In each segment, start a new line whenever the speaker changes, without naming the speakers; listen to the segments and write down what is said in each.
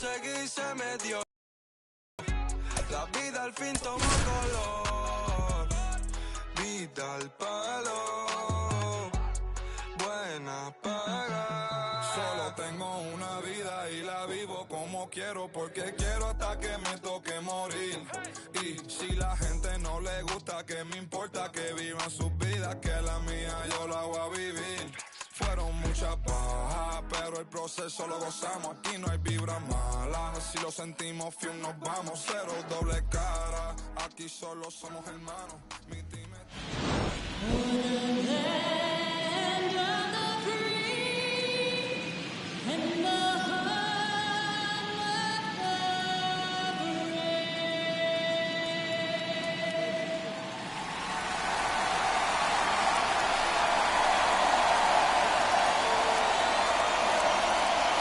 conseguí y se me dio. La vida al fin tomó color. Vida al palo. Buena paga.
Solo tengo una vida y la vivo como quiero, porque quiero hasta que me toque morir. Y si la gente no le gusta, que me importa que vivan sus vidas, que la mía yo la voy a vivir. Fueron muchas bajas, pero el proceso lo gozamos. Aquí no hay vibra mala. Si lo sentimos, fiel nos vamos. Cero doble cara. Aquí solo somos hermanos. Mi team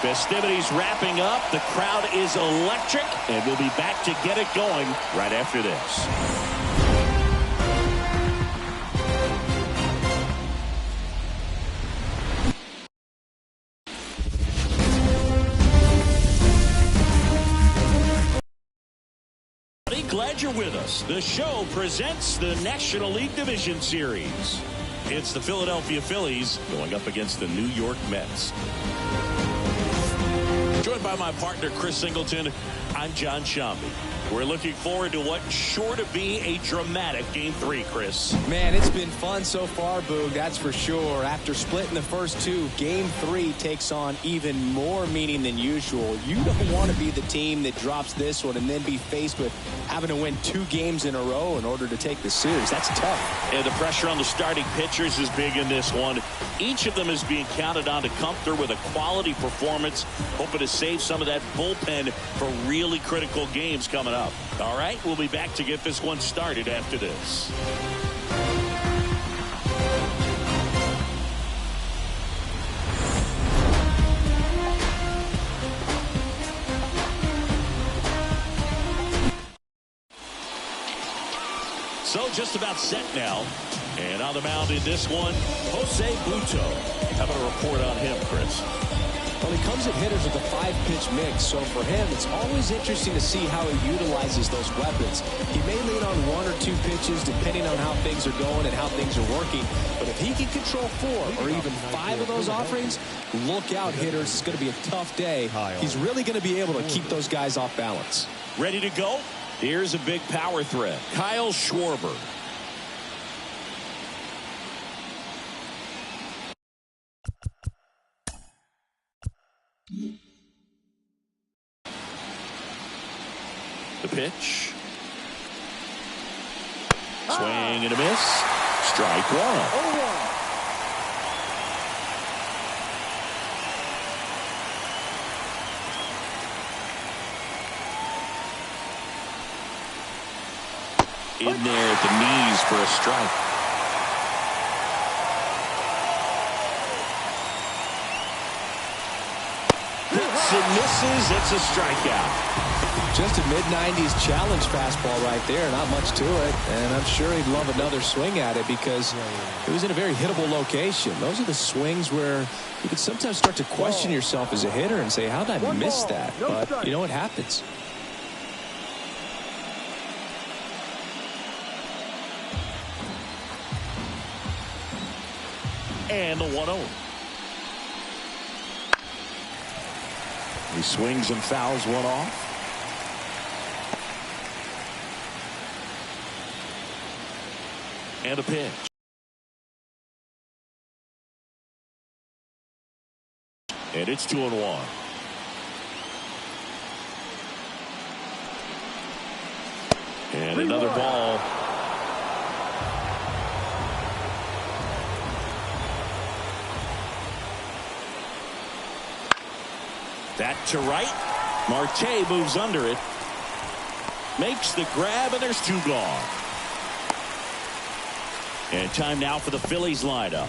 Festivities wrapping up. The crowd is electric, and we'll be back to get it going right after this. Glad you're with us. The show presents the National League Division Series. It's the Philadelphia Phillies going up against the New York Mets. Joined by my partner, Chris Singleton, I'm John Shambi. We're looking forward to what's sure to be a dramatic Game 3, Chris.
Man, it's been fun so far, Boog, that's for sure. After splitting the first two, Game 3 takes on even more meaning than usual. You don't want to be the team that drops this one and then be faced with having to win 2 games in a row in order to take the series. That's tough.
And the pressure on the starting pitchers is big in this one. Each of them is being counted on to come through with a quality performance, hoping to save some of that bullpen for really critical games coming up. All right, we'll be back to get this one started after this. So just about set now. And on the mound in this one, Jose Butto. How about a report on him, Chris?
Well, he comes at hitters with a 5-pitch mix, so for him, it's always interesting to see how he utilizes those weapons. He may lean on 1 or 2 pitches depending on how things are going and how things are working, but if he can control 4 or even 5 of those offerings, look out, hitters. It's going to be a tough day. He's really going to be able to keep those guys off balance.
Ready to go? Here's a big power threat. Kyle Schwarber. The pitch. Swing and a miss. Strike one. In there at the knees for a strike. Hits and misses. It's a strikeout.
Just a mid-90s challenge fastball right there. Not much to it. And I'm sure he'd love another swing at it because it was in a very hittable location. Those are the swings where you can sometimes start to question yourself as a hitter and say, how did I miss that? But, you know, it happens.
And the 1-0. He swings and fouls one off. And a pitch. And it's 2-1. And another ball. That to right. Marte moves under it. Makes the grab, and there's 2 gone. And time now for the Phillies lineup.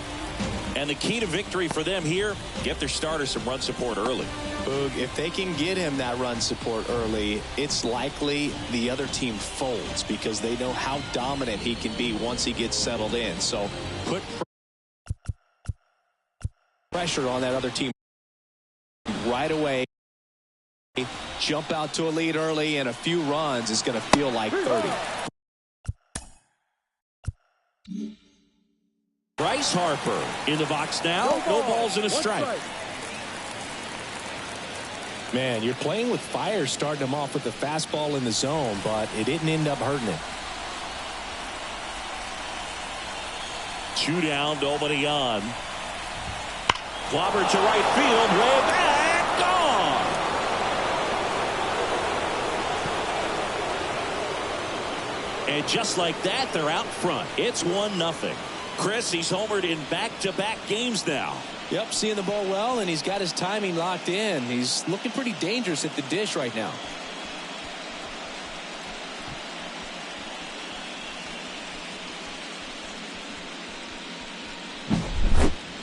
And the key to victory for them here, get their starter some run support early.
Boog, if they can get him that run support early, it's likely the other team folds because they know how dominant he can be once he gets settled in. So put pressure on that other team right away. Jump out to a lead early, and a few runs is going to feel like 30.
Bryce Harper in the box now. No balls and a strike.
Man, you're playing with fire starting him off with the fastball in the zone, but it didn't end up hurting him.
2 down, nobody on. Clobbered to right field, way back, gone. And just like that, they're out front. It's 1-0. Chris, he's homered in back-to-back games now.
Yep, seeing the ball well, and he's got his timing locked in. He's looking pretty dangerous at the dish right now.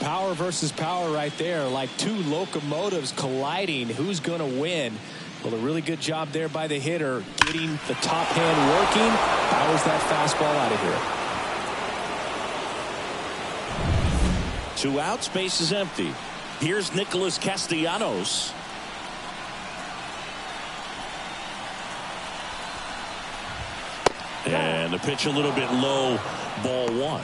Power versus power right there, like two locomotives colliding. Who's going to win? Well, a really good job there by the hitter, getting the top hand working. Powers that fastball out of here.
2 outs, base is empty. Here's Nicholas Castellanos. And the pitch a little bit low, ball 1.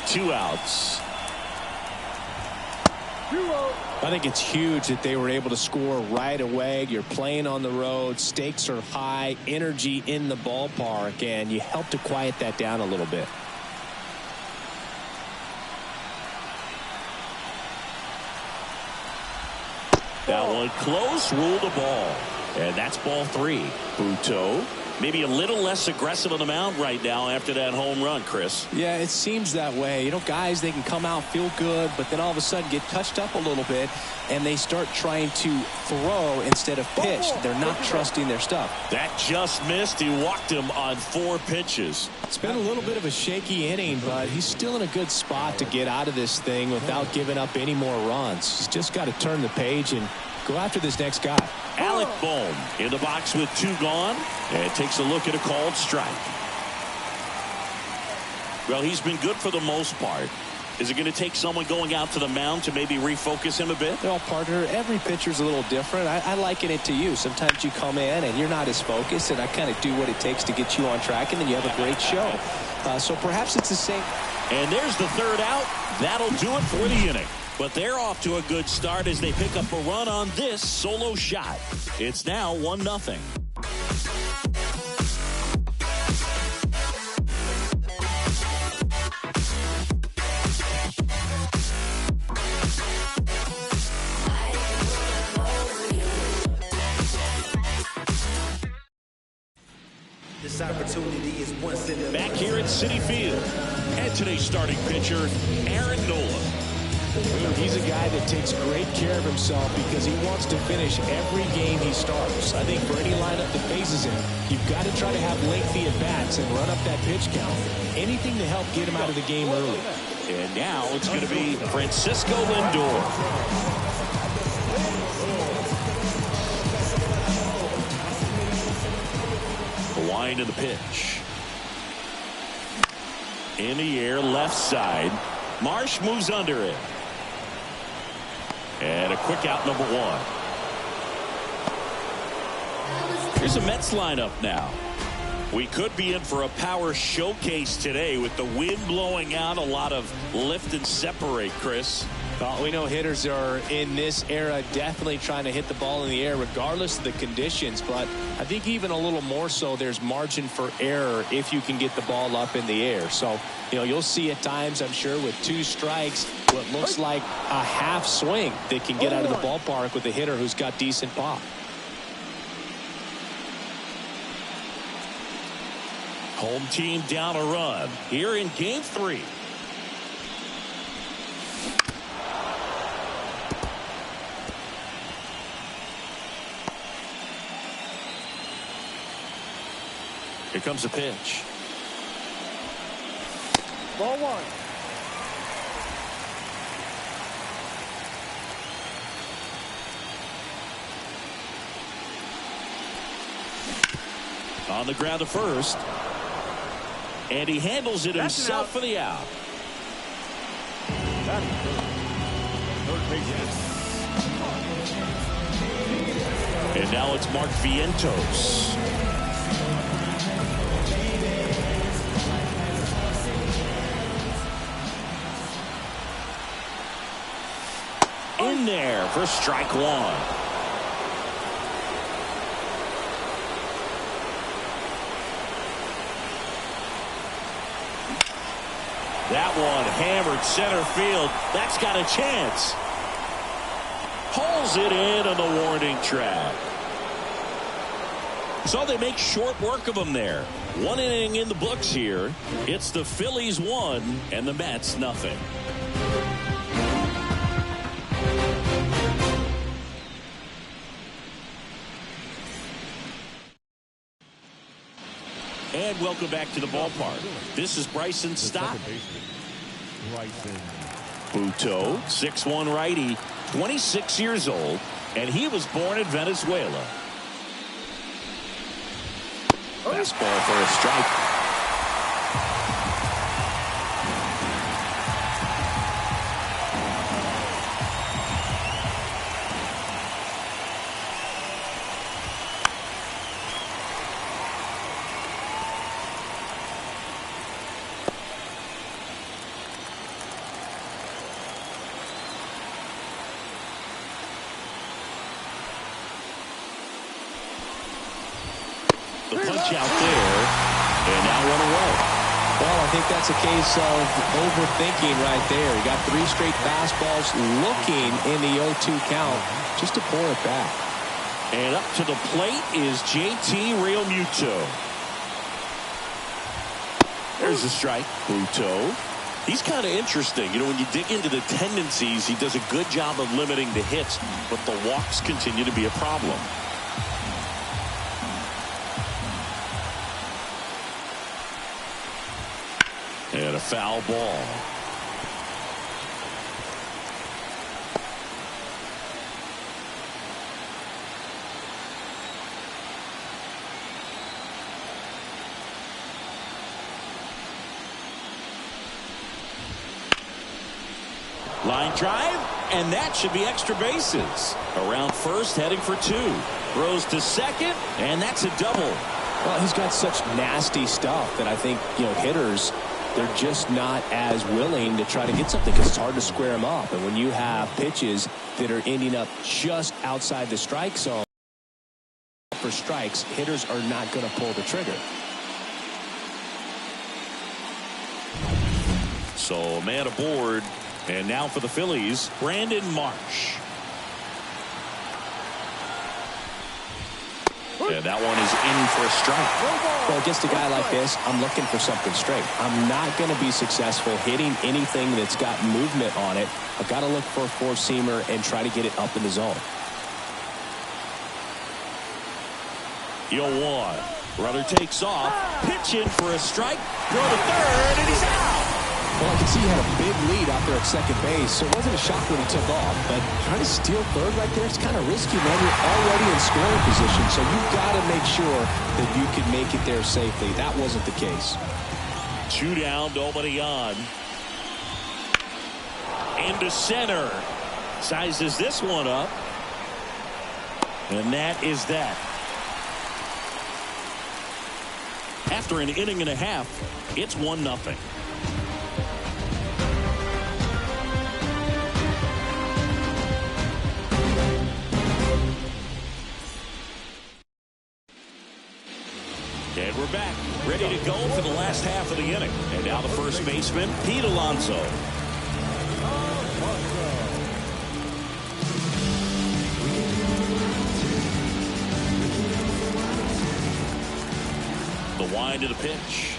Two outs.
I think it's huge that they were able to score right away. You're playing on the road. Stakes are high. Energy in the ballpark. And you help to quiet that down a little bit.
That one close. Rule the ball. And that's ball 3. Buto. Maybe a little less aggressive on the mound right now after that home run, Chris.
Yeah, it seems that way. You know, guys, they can come out, feel good, but then all of a sudden get touched up a little bit, and they start trying to throw instead of pitch. They're not trusting their stuff.
That just missed. He walked him on 4 pitches.
It's been a little bit of a shaky inning, but he's still in a good spot to get out of this thing without giving up any more runs. He's just got to turn the page and go after this next guy.
Alec Bohm in the box with 2 gone and takes a look at a called strike. Well, he's been good for the most part. Is it going to take someone going out to the mound to maybe refocus him a bit?
Well, partner, every pitcher's a little different. I liken it to you. Sometimes you come in and you're not as focused, and I kind of do what it takes to get you on track, and then you have a great show. So perhaps it's the same.
And there's the 3rd out. That'll do it for the inning. But they're off to a good start as they pick up a run on this solo shot. It's now 1-0.
This opportunity is once in a
Back here at Citi Field. And today's starting pitcher, Aaron Nola.
He's a guy that takes great care of himself because he wants to finish every game he starts. I think for any lineup that faces him, you've got to try to have lengthy at-bats and run up that pitch count. Anything to help get him out of the game early.
And now it's going to be Francisco Lindor. The wind of the pitch. In the air, left side. Marsh moves under it. And a quick out, number 1. Here's a Mets lineup now. We could be in for a power showcase today with the wind blowing out, a lot of lift and separate, Chris.
Well, we know hitters are in this era definitely trying to hit the ball in the air regardless of the conditions, but I think even a little more so there's margin for error if you can get the ball up in the air. So, you know, you'll see at times, I'm sure, with 2 strikes, what looks like a half swing that can get out of the ballpark with a hitter who's got decent pop.
Home team down a run here in game 3. Here comes a pitch.
ball 1.
On the ground to first. And he handles it himself for the out. And now it's Mark Vientos. In there for strike one. That one hammered center field. That's got a chance. Pulls it in on the warning track. So they make short work of him there. One inning in the books here. It's the Phillies 1 and the Mets nothing. And welcome back to the ballpark. This is Bryson Stott. Buto, 6'1" righty, 26 years old, and he was born in Venezuela. Fastball for a strike. The punch out there, and now one away.
Well, I think that's a case of overthinking right there. He got 3 straight fastballs looking in the 0-2 count just to pour it back.
And up to the plate is JT Realmuto. There's a strike. Buto. He's kind of interesting. You know, when you dig into the tendencies, he does a good job of limiting the hits, but the walks continue to be a problem. And a foul ball. Line drive, and that should be extra bases. Around first, heading for 2. Throws to second, and that's a double.
Well, he's got such nasty stuff that I think, you know, hitters, they're just not as willing to try to get something because it's hard to square them up. And when you have pitches that are ending up just outside the strike zone for strikes, hitters are not going to pull the trigger.
So a man aboard. And now for the Phillies, Brandon Marsh. And that one is in for a strike.
Well, against a guy like this, I'm looking for something straight. I'm not going to be successful hitting anything that's got movement on it. I've got to look for a four-seamer and try to get it up in the zone.
0-1. Runner takes off. Pitch in for a strike. Throw to third, and he's out.
Well, I can see he had a big lead out there at second base, so it wasn't a shock when he took off. But trying to steal third right there, it's kind of risky, man. You're already in scoring position, so you've got to make sure that you can make it there safely. That wasn't the case.
2 down, nobody on. Into center. Sizes this one up. And that is that. After an inning and a half, it's 1-0. And we're back, ready to go for the last half of the inning. And now the first baseman, Pete Alonso. The wind of the pitch.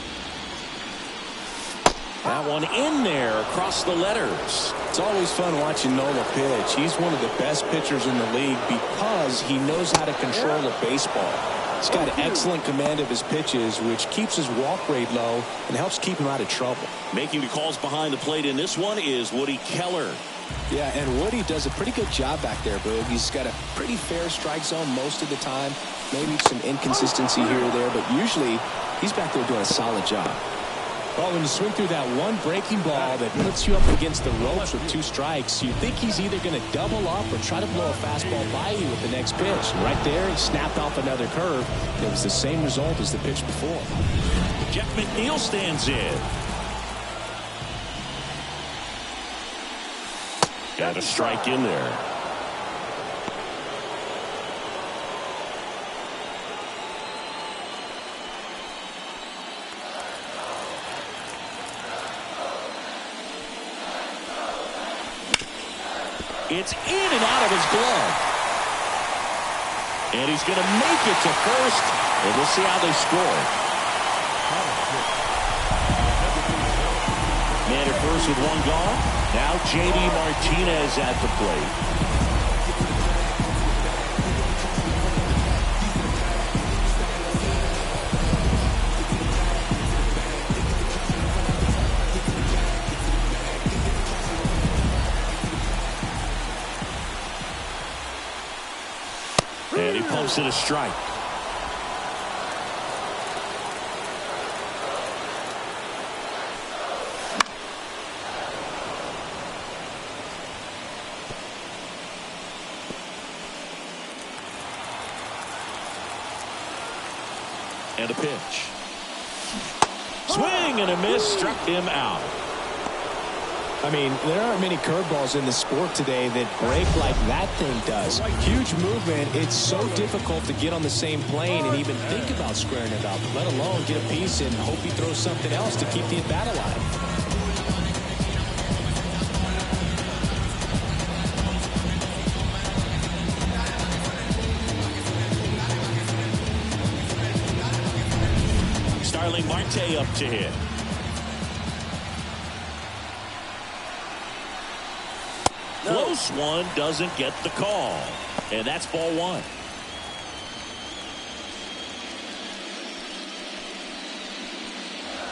That one in there across the letters.
It's always fun watching Nola pitch. He's one of the best pitchers in the league because he knows how to control a baseball. He's got an excellent command of his pitches, which keeps his walk rate low and helps keep him out of trouble.
Making the calls behind the plate in this one is Woody Keller.
Yeah, and Woody does a pretty good job back there, Boog. He's got a pretty fair strike zone most of the time. Maybe some inconsistency here or there, but usually he's back there doing a solid job. Well, when you swing through that one breaking ball that puts you up against the ropes with 2 strikes, you think he's either going to double up or try to blow a fastball by you with the next pitch. Right there, he snapped off another curve. It was the same result as the pitch before.
Jeff McNeil stands in. Got a strike in there. It's in and out of his glove. And he's going to make it to first. And we'll see how they score. Man at first with 1 gone. Now J.D. Martinez at the plate. And he pumps it a strike. And a pitch. Swing and a miss, struck him out.
I mean, there aren't many curveballs in the sport today that break like that thing does. Huge movement. It's so difficult to get on the same plane and even think about squaring it up, let alone get a piece and hope he throws something else to keep the at-bat alive.
Starling Marte up to hit. Close one, doesn't get the call. And that's ball 1.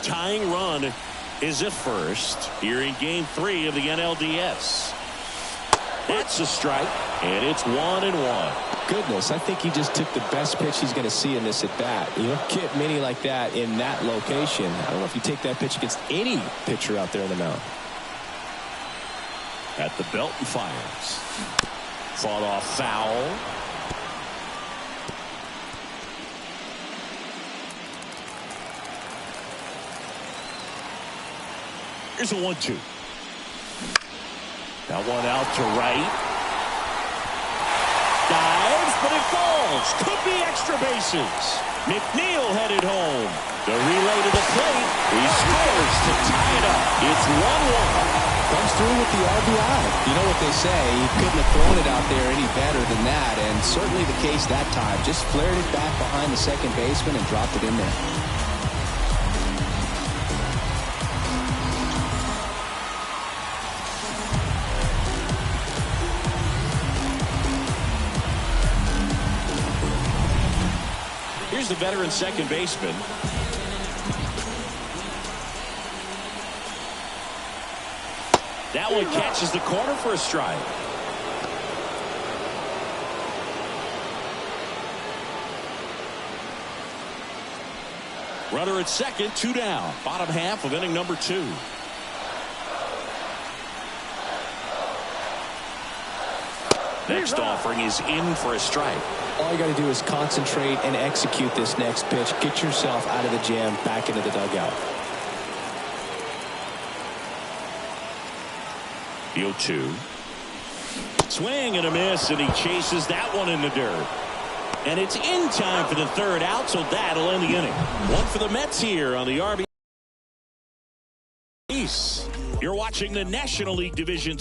Tying run is at first here in game 3 of the NLDS. That's a strike, and it's 1-1.
Goodness, I think he just took the best pitch he's going to see in this at bat. You don't get many like that in that location. I don't know if you take that pitch against any pitcher out there on the mound.
At the belt and fires. Fought off foul. Here's a 1-2. That one out to right. Dives, but it falls. Could be extra bases. McNeil headed home. The relay to the plate. He scores to tie it up. It's 1-1.
Comes through with the RBI. You know what they say, he couldn't have thrown it out there any better than that, and certainly the case that time. Just flared it back behind the second baseman and dropped it in there.
Here's the veteran second baseman. That one catches the corner for a strike. Runner at second, 2 down. Bottom half of inning number 2. Next offering is in for a strike.
All you got to do is concentrate and execute this next pitch. Get yourself out of the jam, back into the dugout.
The 0-2. Swing and a miss, and he chases that one in the dirt. And it's in time for the 3rd out, so that'll end the inning. 1 for the Mets here on the RB. You're watching the National League Division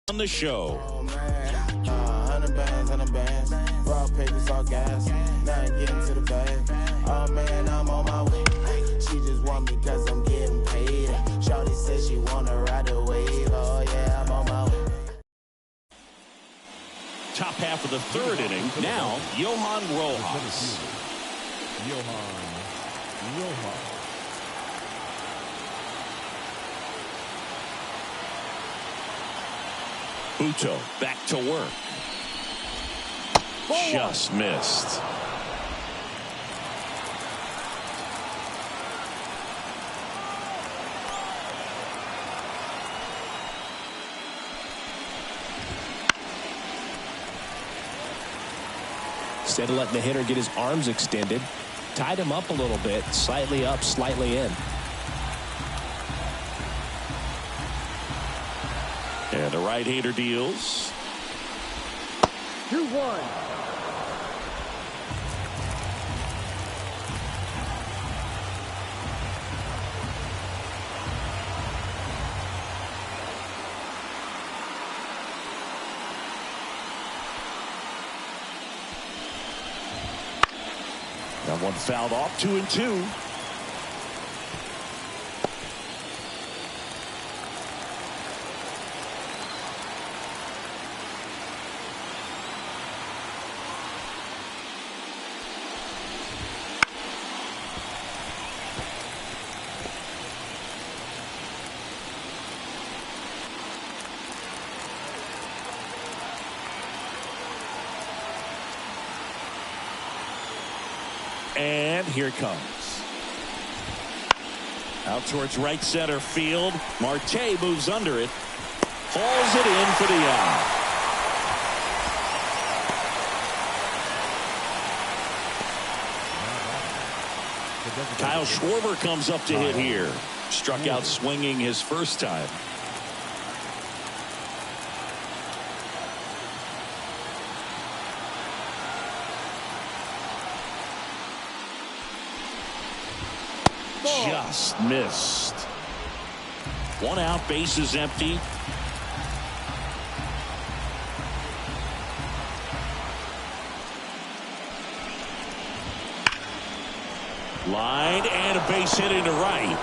on the show.
Oh, man. 100 bands. Raw papers, all gas. Now I'm getting to the bag. Oh, man, I'm on my way. She just want me because I'm getting paid. Shawty says she want to ride the wave. Oh, yeah, I'm on my way.
Top half of the 3rd inning. Now, Johan Rojas. Buto back to work. Just missed.
Instead of letting the hitter get his arms extended, tied him up a little bit, slightly up, slightly in.
And the right-hander deals.
2-1.
That one fouled off. 2-2. And here it comes. Out towards right center field. Marte moves under it. Hauls it in for the out. Kyle Schwarber comes up to hit here. Struck out swinging his first time. Just missed. One out, base is empty. Line and a base hit into right.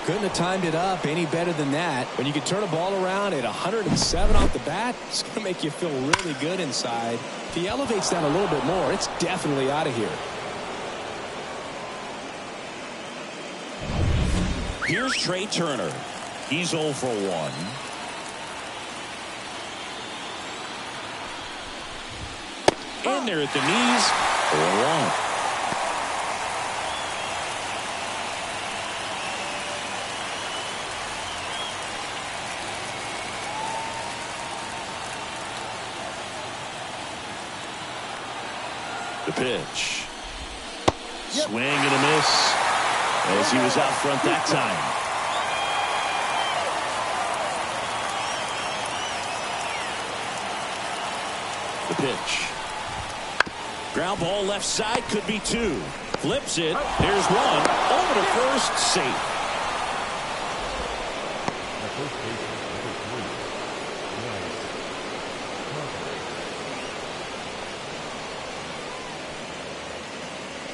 Couldn't have timed it up any better than that. When you can turn a ball around at 107 off the bat, it's going to make you feel really good inside. If he elevates that a little bit more, it's definitely out of here.
Here's Trey Turner. He's 0 for 1. In there at the knees. 0-1. The pitch. Swing and a miss as he was out front that time. The pitch. Ground ball left side, could be 2. Flips it. There's 1. Over to first, safe.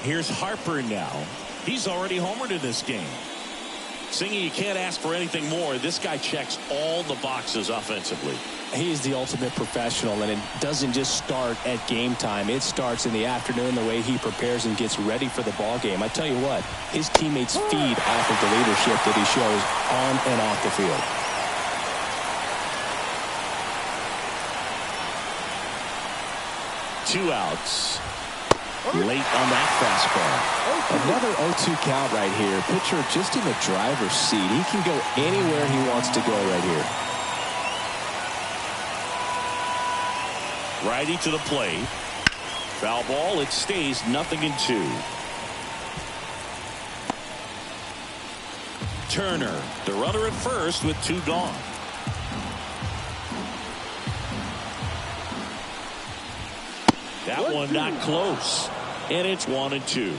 Here's Harper now. He's already homered in this game. Singy, you can't ask for anything more. This guy checks all the boxes offensively.
He's the ultimate professional, and it doesn't just start at game time. It starts in the afternoon, the way he prepares and gets ready for the ball game. I tell you what, his teammates feed off of the leadership that he shows on and off the field.
2 outs. Late on that fastball.
Another 0-2 count right here. Pitcher just in the driver's seat. He can go anywhere he wants to go right here.
Righty to the plate. Foul ball. It stays 0-2. Turner, the runner at first with 2 gone. That one not close. And it's 1-2.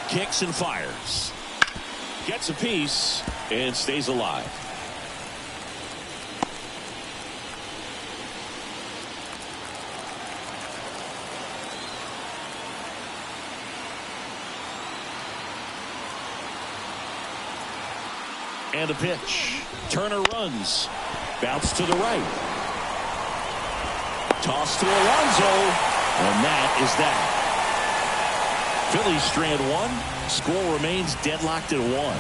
Kicks and fires. Gets a piece and stays alive. And a pitch. Turner runs. Bounce to the right. Toss to Alonso, and that is that. Phillies strand one. Score remains deadlocked at 1.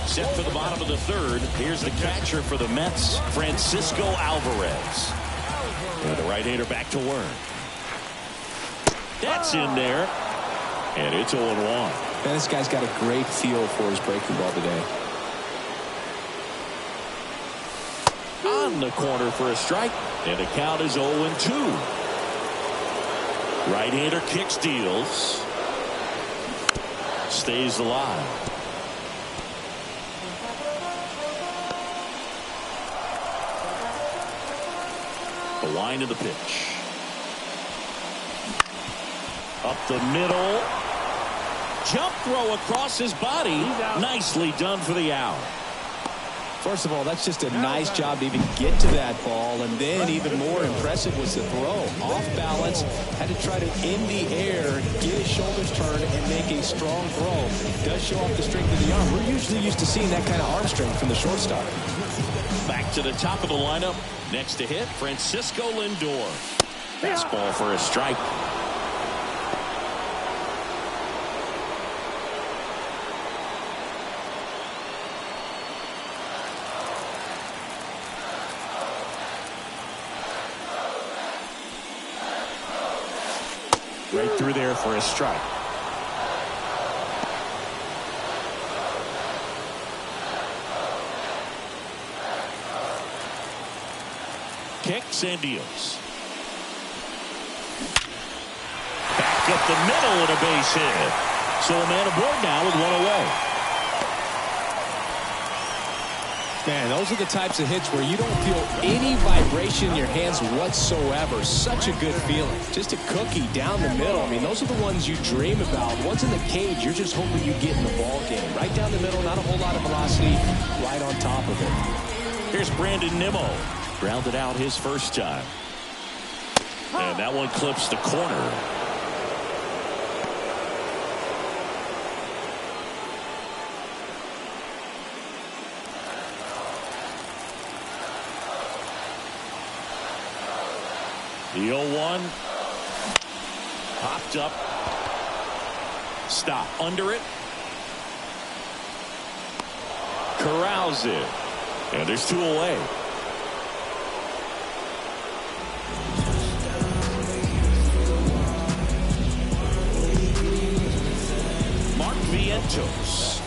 Set for the bottom of the 3rd. Here's the catcher for the Mets, Francisco Alvarez. And the right-hander back to work. That's in there. And it's 0-1.
Man, this guy's got a great feel for his breaking ball today.
On the corner for a strike. And the count is 0-2. Right-hander kicks, deals. Stays alive. The line of the pitch. Up the middle. Jump throw across his body. Nicely done for the out.
First of all, that's just a nice job to even get to that ball. And then even more impressive was the throw. Off balance. Had to try to in the air, get his shoulders turned, and make a strong throw. Does show off the strength of the arm. We're usually used to seeing that kind of arm strength from the shortstop.
Back to the top of the lineup. Next to hit, Francisco Lindor. Fastball for a strike. Right through there for a strike. Kicks and deals. Back up the middle and a base hit. So a man aboard now with 1 away.
Man, those are the types of hits where you don't feel any vibration in your hands whatsoever. Such a good feeling. Just a cookie down the middle. I mean, those are the ones you dream about. Once in the cage, you're just hoping you get in the ball game. Right down the middle, not a whole lot of velocity, right on top of it.
Here's Brandon Nimmo. Grounded out his first time. And that one clips the corner. The 0-1. Popped up. Stop under it. Corrals it. And there's 2 away.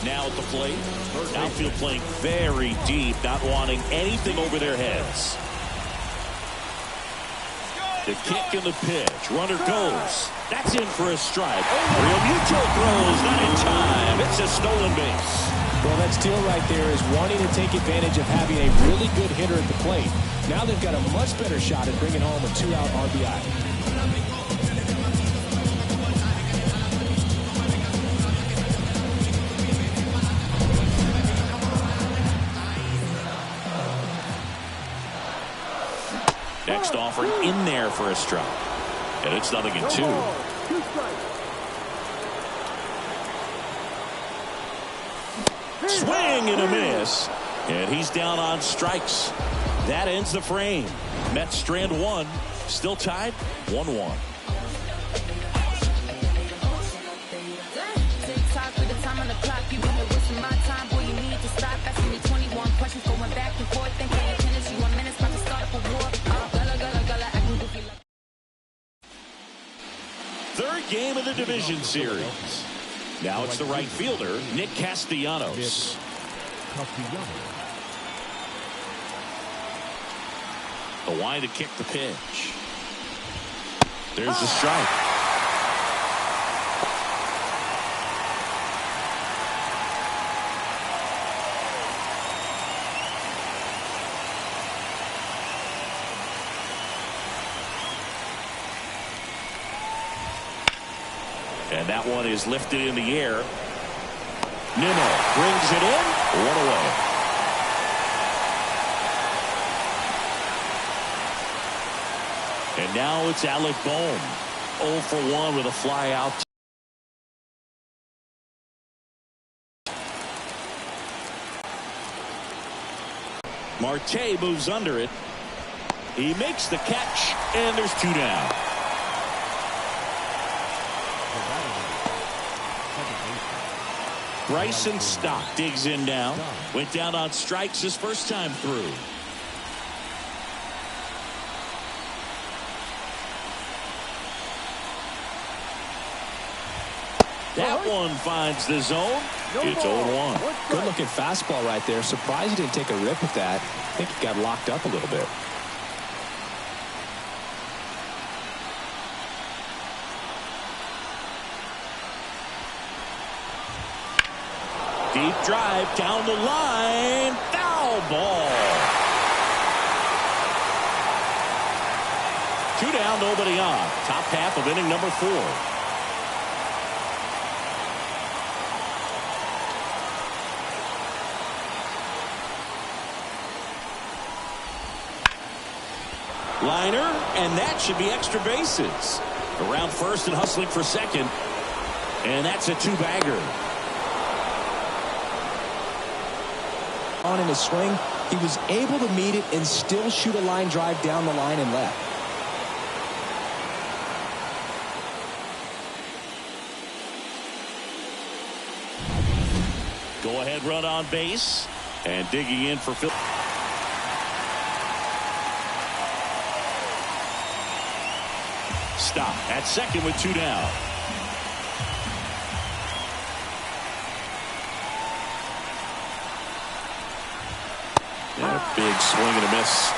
Now at the plate. Outfield playing very deep, not wanting anything over their heads. The kick and the pitch. Runner goes. That's in for a strike. Real Mutual throws, not in time. It's a stolen base.
Well, that steal right there is wanting to take advantage of having a really good hitter at the plate. Now they've got a much better shot at bringing home a 2-out RBI.
Next offering in there for a strike. And it's 0-2. Swing and a miss. And he's down on strikes. That ends the frame. Mets strand 1. Still tied 1-1. Third game of the division series. Now it's the right fielder, Nick Castellanos. The line to kick the pitch. There's the strike. And that one is lifted in the air. Nimmo brings it in. 1 away. And now it's Alec Bohm. 0 for 1 with a fly out. Marte moves under it. He makes the catch, and there's 2 down. Bryson Stock digs in now. Went down on strikes his first time through. That one finds the zone. It's 0-1.
Good looking fastball right there. Surprised he didn't take a rip with that. I think he got locked up a little bit.
Deep drive down the line. Foul ball. 2 down, nobody on. Top half of inning number 4. Liner, and that should be extra bases. Around first and hustling for second. And that's a 2-bagger.
On in his swing, he was able to meet it and still shoot a line drive down the line and left.
Go ahead run on base. And digging in for Phillies. Stop at second with 2 down. And a big swing and a miss.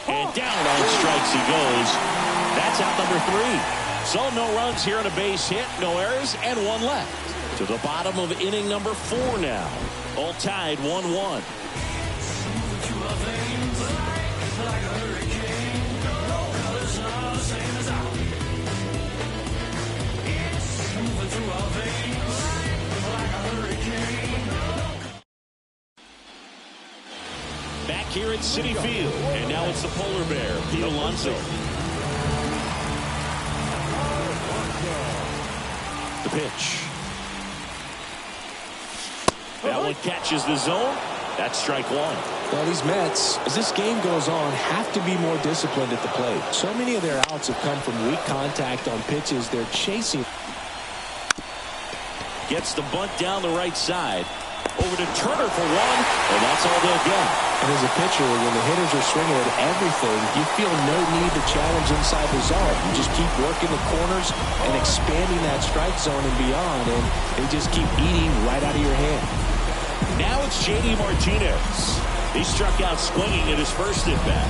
And down on strikes he goes. That's out number 3. So no runs here on a base hit, no errors, and 1 left. To the bottom of inning number 4 now. All tied 1-1. Back here at Citi Field, and now it's the polar bear, Pete Alonso. The pitch. That one catches the zone. That's strike 1.
Well, these Mets, as this game goes on, have to be more disciplined at the plate. So many of their outs have come from weak contact on pitches they're chasing.
Gets the bunt down the right side. Over to Turner for 1, and that's all they'll get.
And as a pitcher, when the hitters are swinging at everything, you feel no need to challenge inside the zone. You just keep working the corners and expanding that strike zone and beyond, and they just keep eating right out of your hand.
Now it's J.D. Martinez. He struck out swinging at his first at-bat.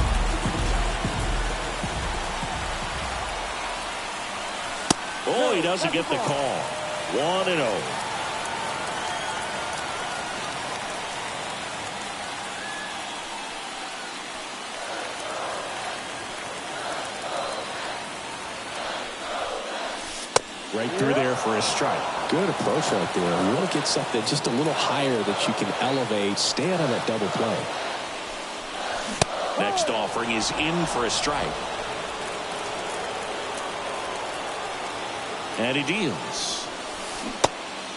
Oh, he doesn't get the call. 1-0. Right through there for a strike.
Good approach right there. You want to get something just a little higher that you can elevate. Stay out of that double play.
Next offering is in for a strike. And he deals.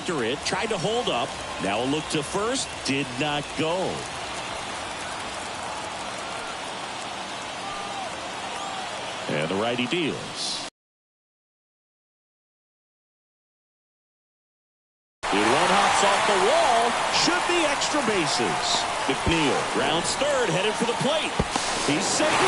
After it, tried to hold up. Now a look to first. Did not go. And the righty deals. Off the wall, should be extra bases. McNeil rounds third, headed for the plate. He's safe.
Well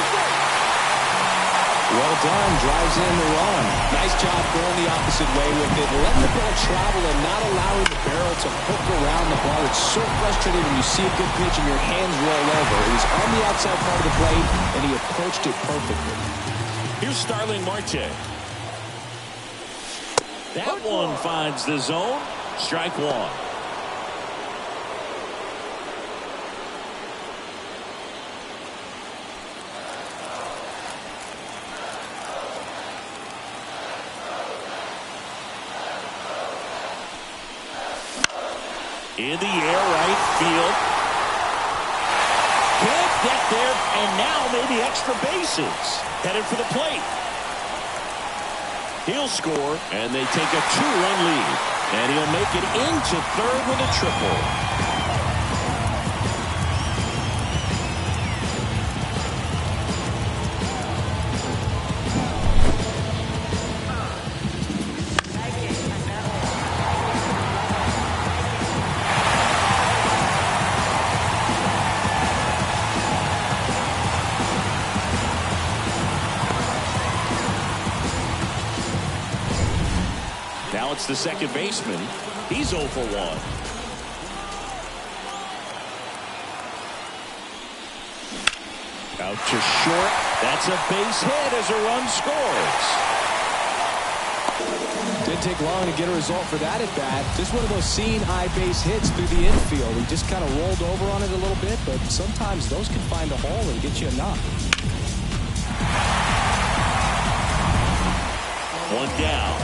done, drives in the run. Nice job going the opposite way with it, letting the ball travel and not allowing the barrel to hook around the ball. It's so frustrating when you see a good pitch and your hands roll over. He was on the outside part of the plate, and he approached it perfectly.
Here's Starling Marte. That one finds the zone. Strike 1. In the air, right field. Can't get there, and now maybe extra bases. Headed for the plate. He'll score, and they take a 2-run lead. And he'll make it into third with a triple. Now it's the second baseman. He's 0 for 1. Out to short. That's a base hit as a run scores.
Didn't take long to get a result for that at bat. Just one of those seeing eye base hits through the infield. He just kind of rolled over on it a little bit, but sometimes those can find a hole and get you a knock.
One down.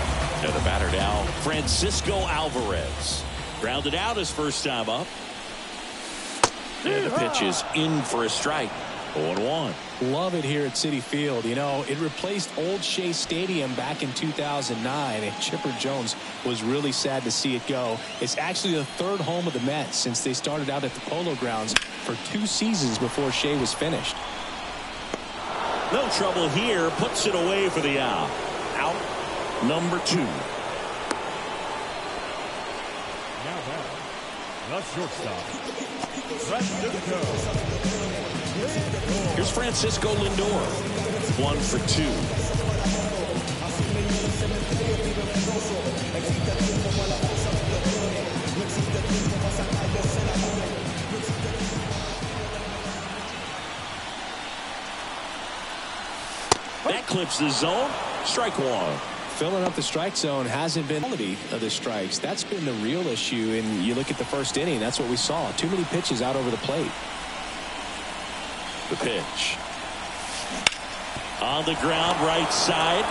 And the batter now, Francisco Alvarez. Grounded out his first time up. And the pitch is in for a strike. 0-1.
Love it here at Citi Field. You know, it replaced Old Shea Stadium back in 2009, and Chipper Jones was really sad to see it go. It's actually the third home of the Mets since they started out at the Polo Grounds for 2 seasons before Shea was finished.
No trouble here. Puts it away for the out. Out number 2.
Now batting, the shortstop, Francisco.
Here's Francisco Lindor. 1 for 2. That clips the zone. Strike 1.
Filling up the strike zone hasn't been the quality of the strikes. That's been the real issue. And you look at the first inning, that's what we saw. Too many pitches out over the plate.
The pitch. On the ground, right side.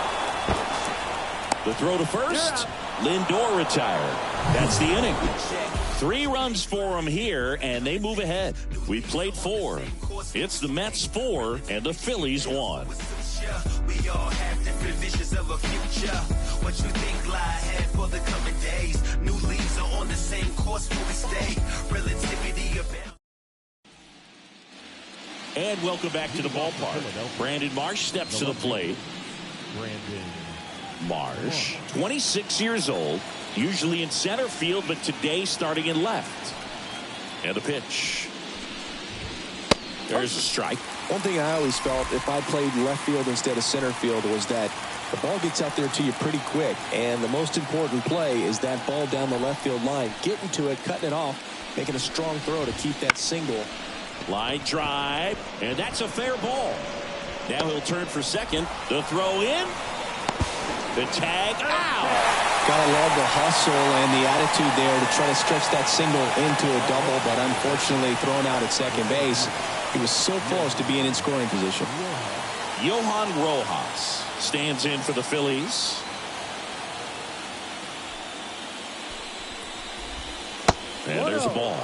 The throw to first. Lindor retired. That's the inning. 3 runs for him here, and they move ahead. We played 4. It's the Mets 4 and the Phillies 1.
We all have different visions of a future. What you think lie ahead for the coming days? New leaves are on the same course where we stay. Relativity about.
And welcome back to the ballpark. Brandon Marsh steps to the plate.
Brandon
Marsh, 26 years old, usually in center field, but today starting in left. And the pitch. There's a strike.
One thing I always felt if I played left field instead of center field was that the ball gets out there to you pretty quick. And the most important play is that ball down the left field line. Getting to it, cutting it off, making a strong throw to keep that single.
Line drive, and that's a fair ball. Now he'll turn for second. The throw in. The tag out.
Gotta love the hustle and the attitude there to try to stretch that single into a double, but unfortunately thrown out at second base. He was so close to being in scoring position.
Johan Rojas stands in for the Phillies. And there's a ball.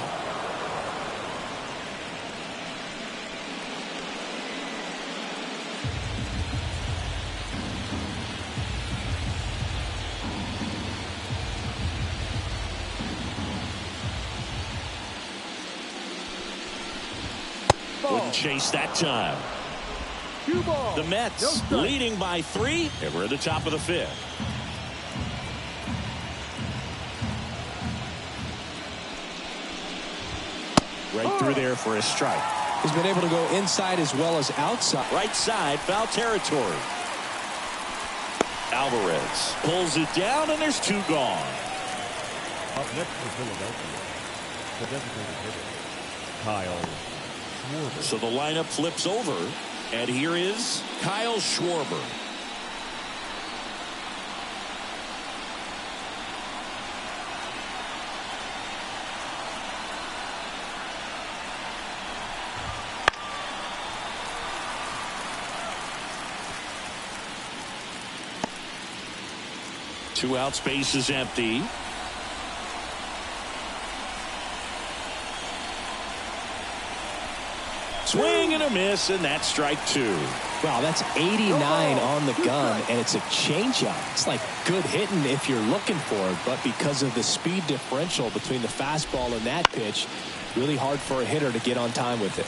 Wouldn't chase that time. The Mets leading by 3, and we're at the top of the 5th. Right through there for a strike.
He's been able to go inside as well as outside.
Right side, foul territory. Alvarez pulls it down, and there's 2 gone.
up next for Philadelphia. The designated hitter, Kyle Schwarber.
So the lineup flips over, and here is Kyle Schwarber. Two out, space is empty. Swing and a miss, and that's strike 2.
Wow, that's 89 on the gun, and it's a changeup. It's like good hitting if you're looking for it, but because of the speed differential between the fastball and that pitch, really hard for a hitter to get on time with it.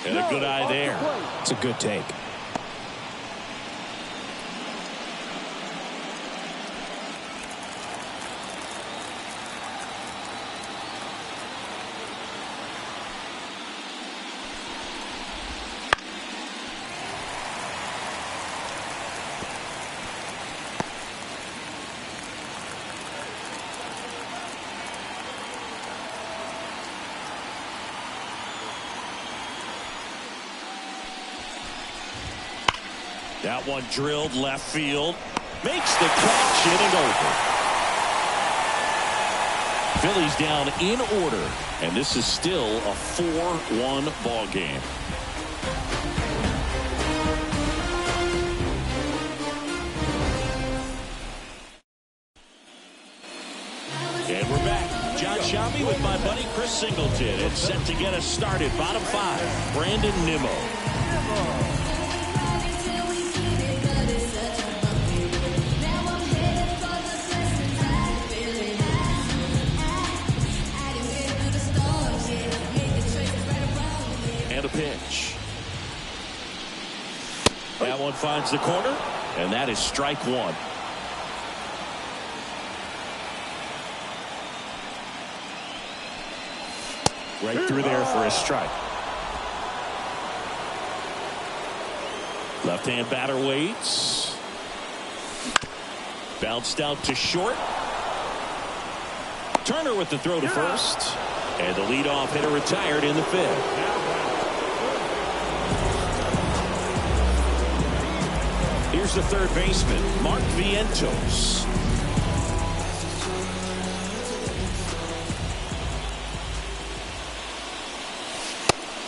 And a good eye there.
It's a good take.
That one drilled left field. Makes the catch, inning over. Phillies down in order, and this is still a 4-1 ball game. And we're back. John Shabby with my buddy Chris Singleton. It's set to get us started. Bottom 5, Brandon Nimmo. And a pitch. That one finds the corner, and that is strike 1. Right through there for a strike. Left-hand batter waits. Bounced out to short. Turner with the throw to first. And the leadoff hitter retired in the 5th. Here's the third baseman, Mark Vientos.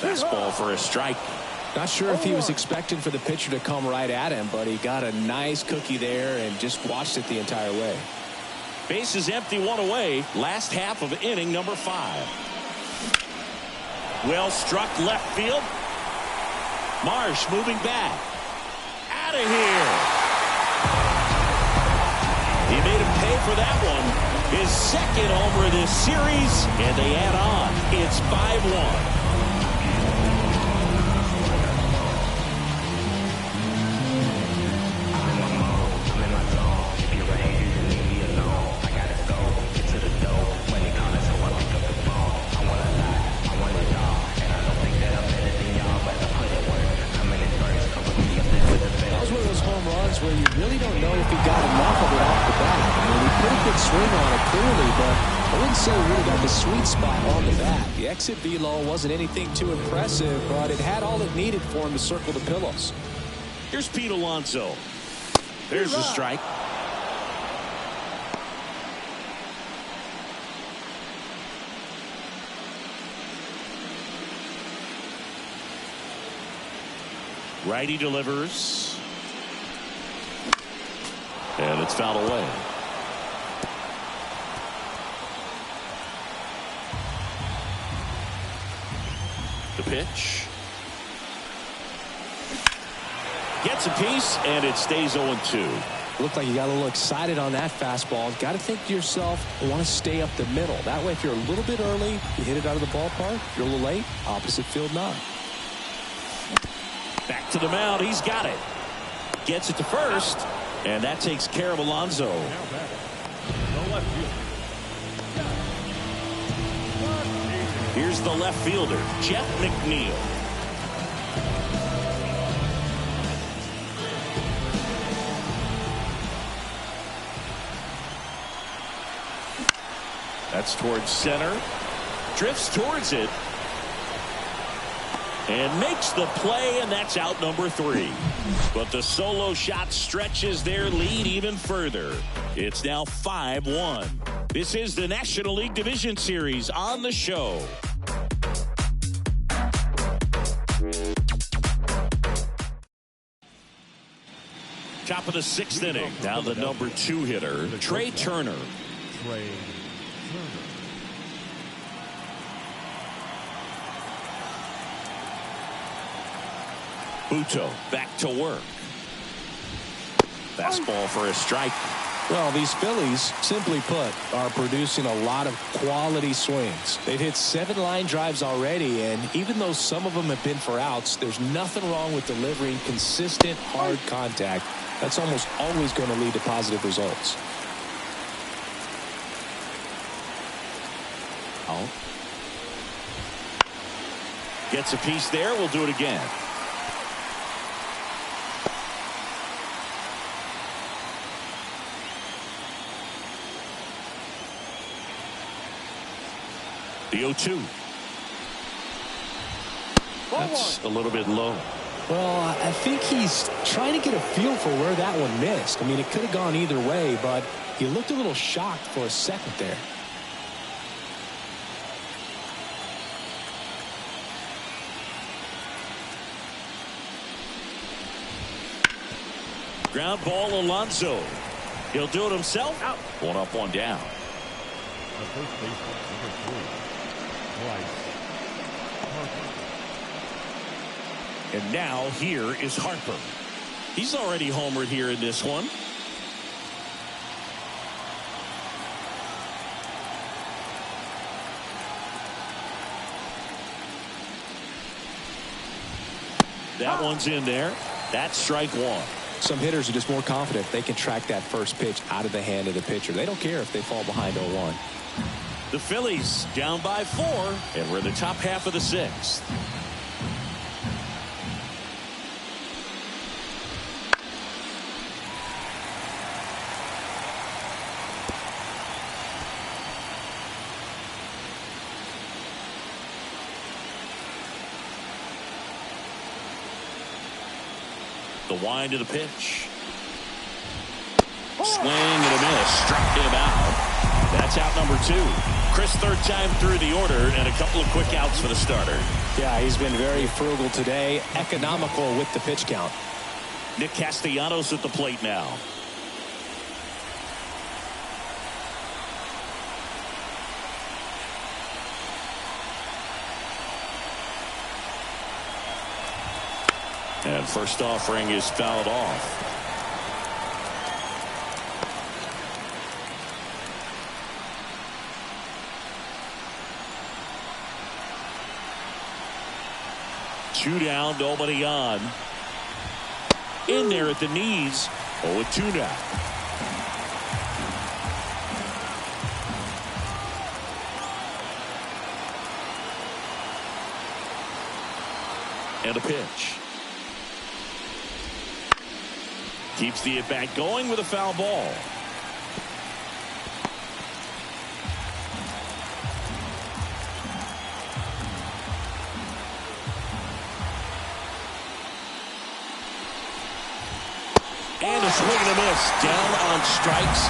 Fastball for a strike.
Not sure if he was expecting for the pitcher to come right at him, but he got a nice cookie there and just watched it the entire way.
Base is empty, 1 away. Last half of inning number 5. Well struck left field. Marsh moving back. Out of here. He made him pay for that one. His second homer of this series, and they add on. It's 5-1.
Where you really don't know if he got enough of it off the bat. I mean, he put a good swing on it clearly, but I wouldn't say he really got the sweet spot on the bat. The exit velo wasn't anything too impressive, but it had all it needed for him to circle the pillows.
Here's Pete Alonso. There's a strike. Righty delivers. And it's fouled away. The pitch. Gets a piece, and it stays 0-2.
Looked like you got a little excited on that fastball. Got to think to yourself, I want to stay up the middle. That way, if you're a little bit early, you hit it out of the ballpark. If you're a little late, opposite field nod.
Back to the mound. He's got it. Gets it to first. And that takes care of Alonso. Here's the left fielder, Jeff McNeil. That's towards center. Drifts towards it. And makes the play, and that's out number 3. But the solo shot stretches their lead even further. It's now 5-1. This is the National League Division Series on the show. Top of the 6th inning. Now the number 2 hitter, Trey Turner.
Trey Turner.
Buto back to work. Fastball for a strike.
Well, these Phillies, simply put, are producing a lot of quality swings. They've hit 7 line drives already, and even though some of them have been for outs, there's nothing wrong with delivering consistent, hard contact. That's almost always going to lead to positive results.
Oh. Gets a piece there. We'll do it again. The 0-2. That's a little bit low.
Well, I think he's trying to get a feel for where that one missed. I mean, it could have gone either way, but he looked a little shocked for a second there.
Ground ball, Alonso. He'll do it himself. Out. 1 up, 1 down.
The first baseman, number 3.
And now here is Harper. He's already homered here in this one. That one's in there. That's strike 1.
Some hitters are just more confident they can track that first pitch out of the hand of the pitcher. They don't care if they fall behind 0-1.
The Phillies down by 4, and we're in the top half of the 6th. The wind of the pitch. Swing and a miss. Struck him out. That's out number 2. Chris, 3rd time through the order, and a couple of quick outs for the starter.
Yeah, he's been very frugal today. Economical with the pitch count.
Nick Castellanos at the plate now. And first offering is fouled off. Two down, nobody on. In there at the knees. 0-2 now. And a pitch. Keeps the at-bat going with a foul ball. And a swing and a miss. Down on strikes.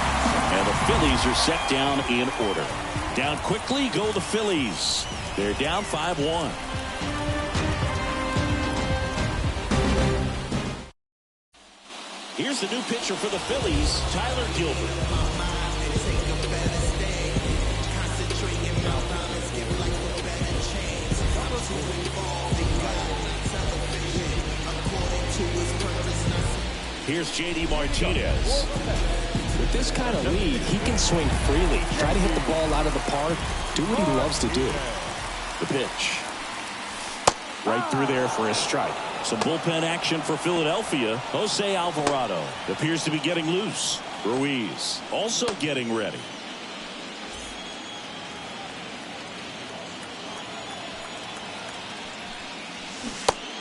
And the Phillies are set down in order. Down quickly go the Phillies. They're down 5-1. Here's the new pitcher for the Phillies, Tyler Gilbert. Here's J.D. Martinez.
With this kind of lead, he can swing freely. Try to hit the ball out of the park. Do what he loves to do.
The pitch. Right through there for a strike. Some bullpen action for Philadelphia. Jose Alvarado appears to be getting loose. Ruiz also getting ready.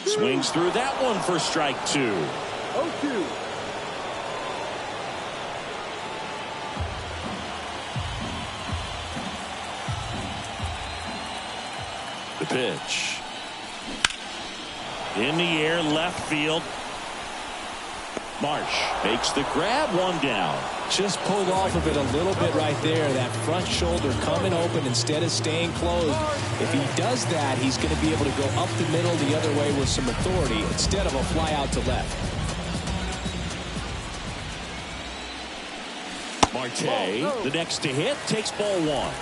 Swings through that one for strike 2.
0-2.
The pitch. In the air, left field. Marsh makes the grab, 1 down.
Just pulled off of it a little bit right there. That front shoulder coming open instead of staying closed. If he does that, he's going to be able to go up the middle the other way with some authority instead of a fly out to left.
Marte, the next to hit, takes ball one.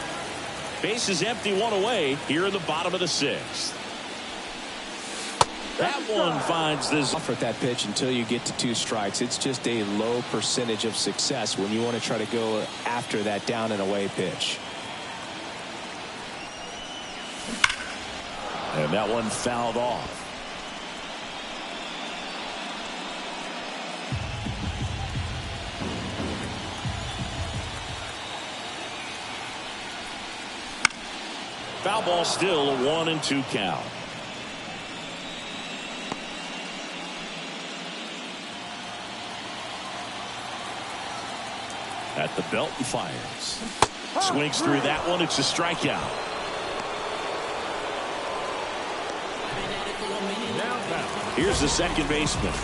Base is empty, one away here in the bottom of the sixth. That one finds this.
For that pitch until you get to 2 strikes. It's just a low percentage of success when you want to try to go after that down and away pitch.
And that one fouled off. Foul ball, still a 1-2 count. At the belt and fires. Swings through that one. It's a strikeout. Here's the second baseman.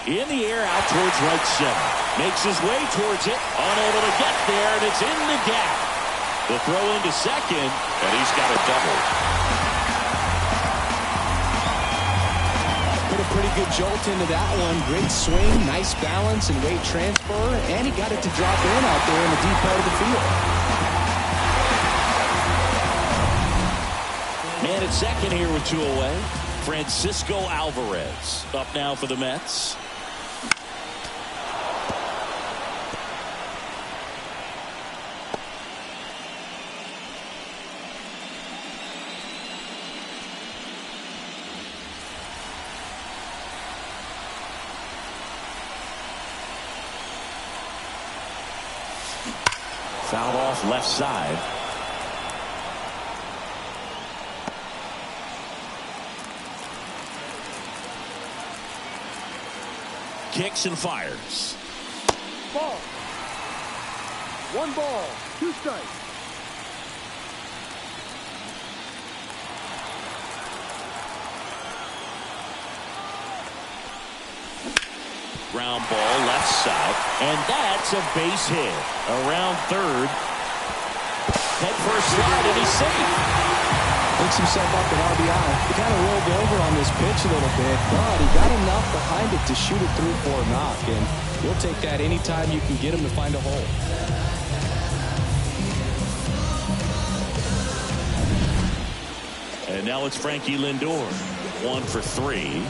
In the air, out towards right center. Makes his way towards it. Unable to get there, and it's in the gap. The throw into second, and he's got a double.
Put a pretty good jolt into that one. Great swing, nice balance and weight transfer, and he got it to drop in out there in the deep part of the field.
Man at second here with 2 away. Francisco Alvarez up now for the Mets. Fouled off left side. Kicks and fires.
Ball. 1 ball, 2 strikes.
Ground ball left side, and that's a base hit. Around third. Head first slide, and he's safe.
Picks himself up an RBI. He kind of rolled over on this pitch a little bit, but he got enough behind it to shoot it through for a knock, and you'll take that anytime you can get him to find a hole.
And now it's Frankie Lindor. 1 for 3.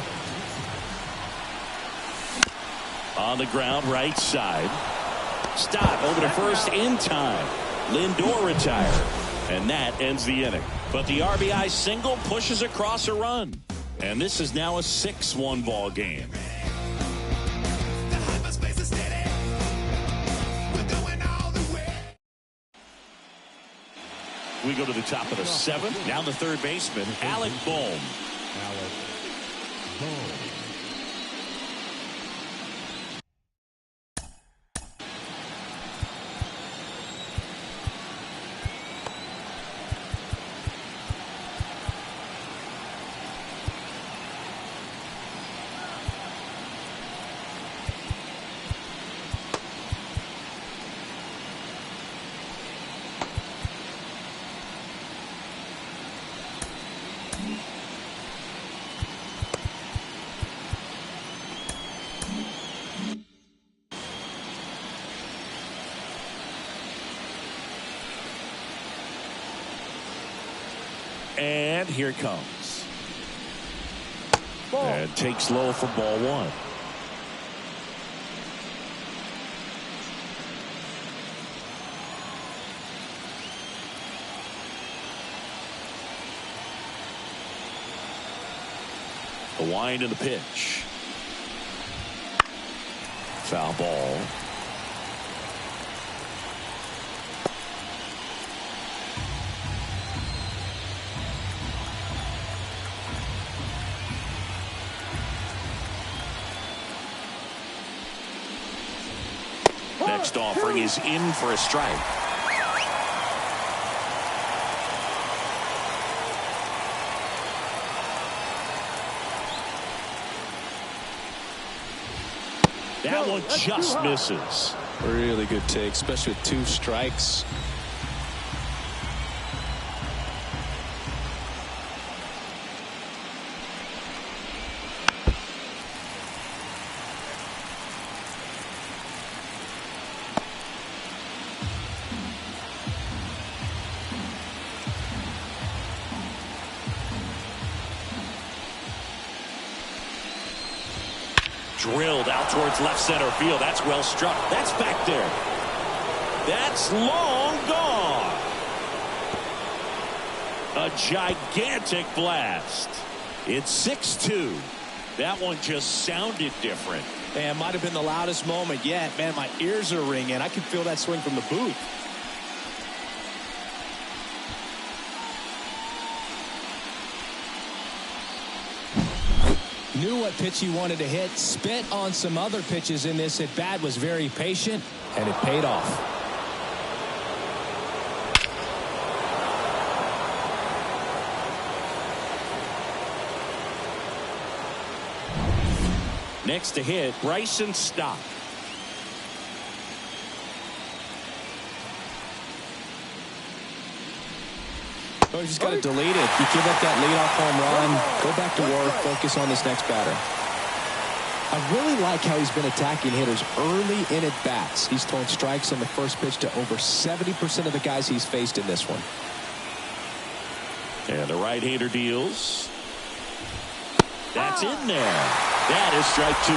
On the ground, right side. Stott over to first in time. Lindor retired. And that ends the inning. But the RBI single pushes across a run. And this is now a 6-1 ball game. We go to the top of the 7th. Now the third baseman, Alec Bohm. And here it comes. And takes low for ball 1. The wind of the pitch. Foul ball. Next offering is in for a strike. That one just misses.
Really good take, especially with 2 strikes.
drilled out towards left center field. That's well struck. That's back there. That's long gone. A gigantic blast. It's 6-2. That one just sounded different.
Man, might have been the loudest moment yet. Man, my ears are ringing. I can feel that swing from the booth. Knew what pitch he wanted to hit. Spit on some other pitches in this at bat. Was very patient, and it paid off.
Next to hit, Bryson Stott.
Oh, you just got to delete it. You give up that leadoff home run, go back to work, focus on this next batter. I really like how he's been attacking hitters early in at bats. He's throwing strikes on the first pitch to over 70% of the guys he's faced in this one.
And the right-hander deals. That's in there. That is strike 2.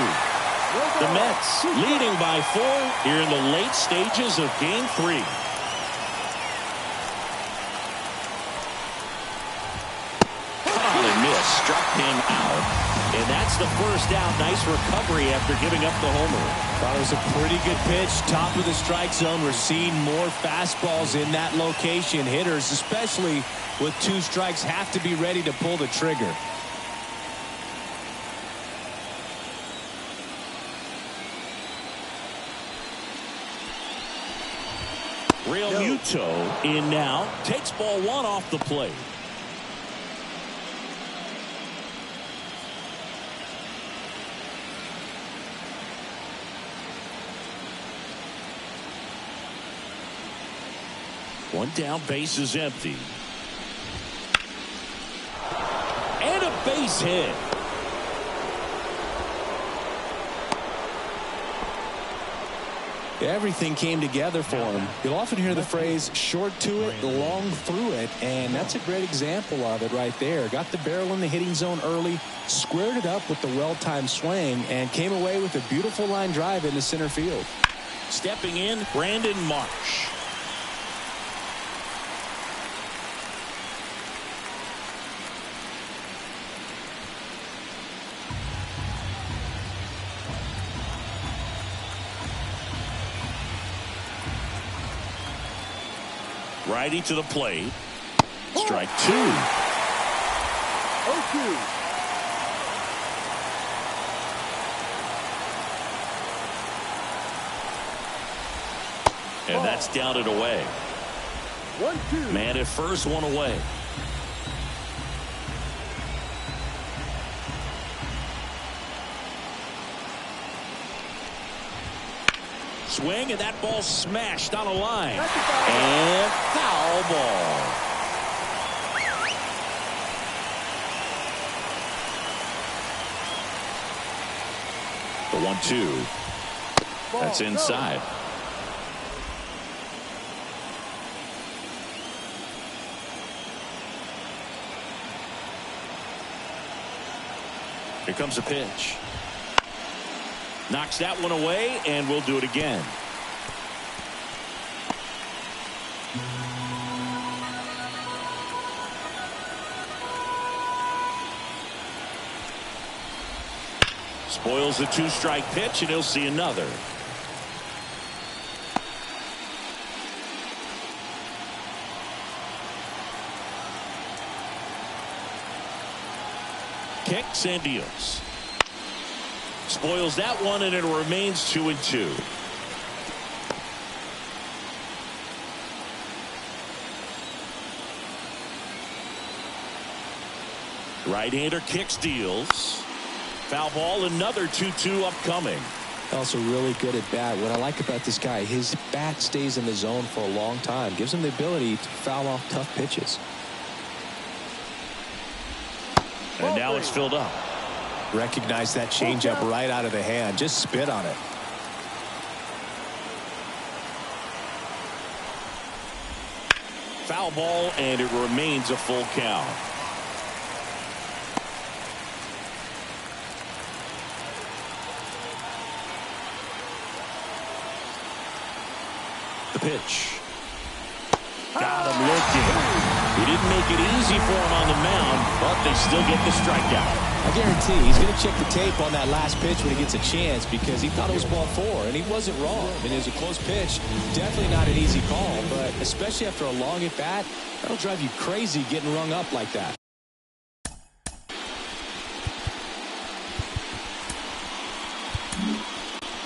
The Mets leading by 4 here in the late stages of Game 3. Caught and missed. Struck him out. And that's the first out. Nice recovery after giving up the homer.
Thought it was a pretty good pitch. Top of the strike zone. We're seeing more fastballs in that location. Hitters, especially with 2 strikes, have to be ready to pull the trigger.
Real Muto in now. Takes ball 1 off the plate. One down, base is empty. And a base hit.
Everything came together for him. You'll often hear the phrase short to it, long through it, and that's a great example of it right there. Got the barrel in the hitting zone early, squared it up with the well-timed swing, and came away with a beautiful line drive into center field.
Stepping in, Brandon Marsh. Righty to the plate. Strike 2.
0-2.
And that's down and away.
1-2.
Man at first, 1 away. Swing, and that ball smashed on a line. And foul ball. The 1-2. That's inside. Here comes a pitch. Knocks that one away, and we'll do it again. Spoils the 2-strike pitch, and he'll see another. Kicks and deals. Spoils that one, and it remains 2-2. Right-hander kicks, deals. Foul ball, another 2-2 upcoming.
Also really good at bat. What I like about this guy, his bat stays in the zone for a long time. Gives him the ability to foul off tough pitches.
And now it's filled up.
Recognize that changeup right out of the hand. Just spit on it.
Foul ball, and it remains a full count. the pitch. Got him looking. He didn't make it easy for him on the mound, but they still get the strikeout.
I guarantee he's going to check the tape on that last pitch when he gets a chance, because he thought it was ball 4, and he wasn't wrong. I mean, it was a close pitch. Definitely not an easy call, but especially after a long at-bat, that'll drive you crazy getting rung up like that.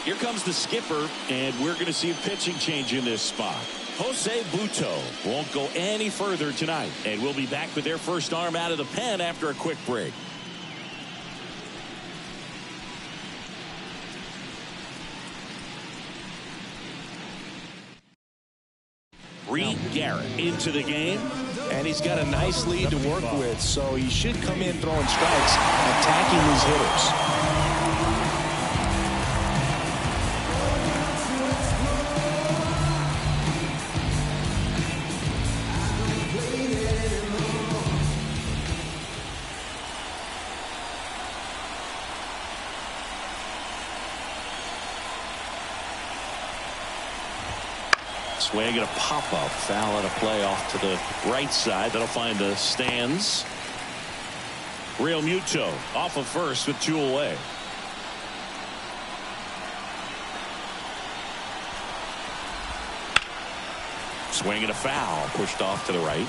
Here comes the skipper, and we're going to see a pitching change in this spot. Jose Buto won't go any further tonight, and we'll be back with their first arm out of the pen after a quick break. Reed Garrett into the game.
And he's got a nice lead to work with, so he should come in throwing strikes, attacking these hitters.
Swing and a pop-up, foul and a play off to the right side. That'll find the stands. Real Muto off of first with 2 away. Swing and a foul, pushed off to the right.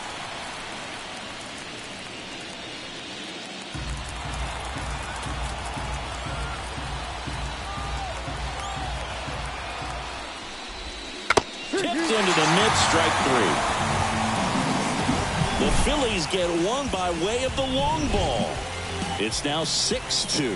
Into the mid, strike 3. The Phillies get one by way of the long ball. It's now 6-2.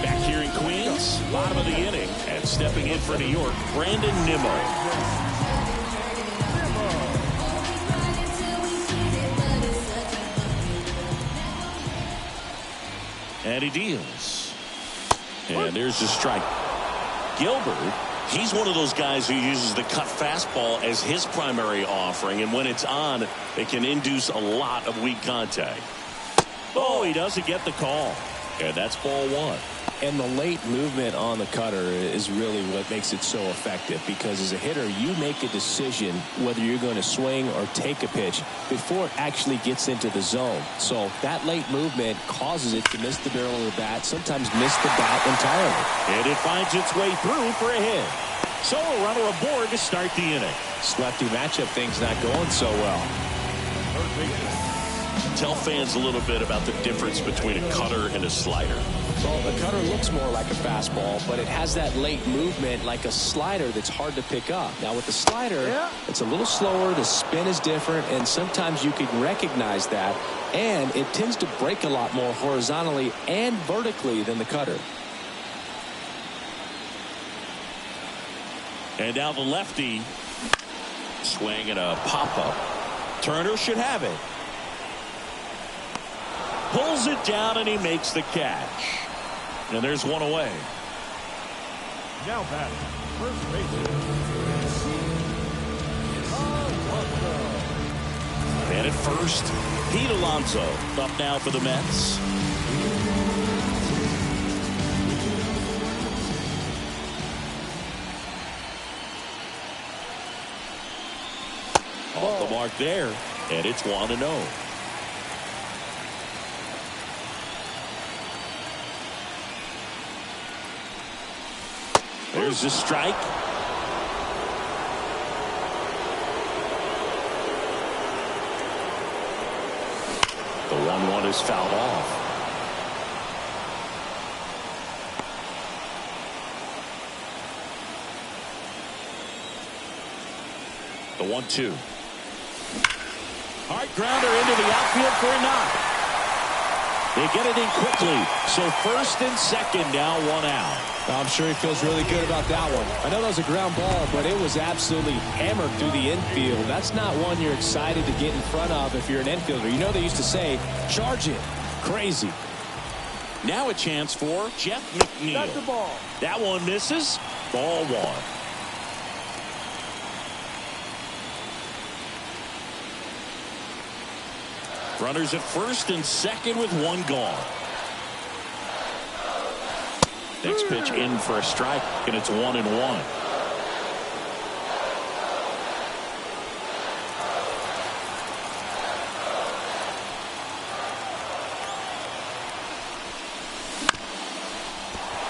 Back here in Queens, bottom of the inning, and stepping in for New York, Brandon Nimmo. And he deals. And there's the strike. Gilbert, he's one of those guys who uses the cut fastball as his primary offering, and when it's on, it can induce a lot of weak contact. Oh, he doesn't get the call. And that's ball 1.
And the late movement on the cutter is really what makes it so effective, because as a hitter, you make a decision whether you're going to swing or take a pitch before it actually gets into the zone. So that late movement causes it to miss the barrel of the bat, sometimes miss the bat entirely.
And it finds its way through for a hit. So a runner aboard to start the inning.
This lefty matchup thing's not going so well.
Tell fans a little bit about the difference between a cutter and a slider.
Well, the cutter looks more like a fastball, but it has that late movement like a slider that's hard to pick up. Now with the slider, it's a little slower, the spin is different, and sometimes you can recognize that, and it tends to break a lot more horizontally and vertically than the cutter.
And now the lefty, swing and a pop-up. Turner should have it. Pulls it down and he makes the catch. And there's one away.
Now batting, first baseman.
And at first, Pete Alonso up now for the Mets. Off the mark there, and it's 1-0. There's the strike. The 1-1 is fouled off. The 1-2. Hard grounder into the outfield for a knock. They get it in quickly. So first and second now, 1 out.
I'm sure he feels really good about that one. I know that was a ground ball, but it was absolutely hammered through the infield. That's not one you're excited to get in front of if you're an infielder. You know they used to say, charge it. Crazy.
Now a chance for Jeff McNeil.
That's the ball.
That one misses. Ball 1. Runners at first and second with one gone. Next pitch in for a strike, and it's 1-1.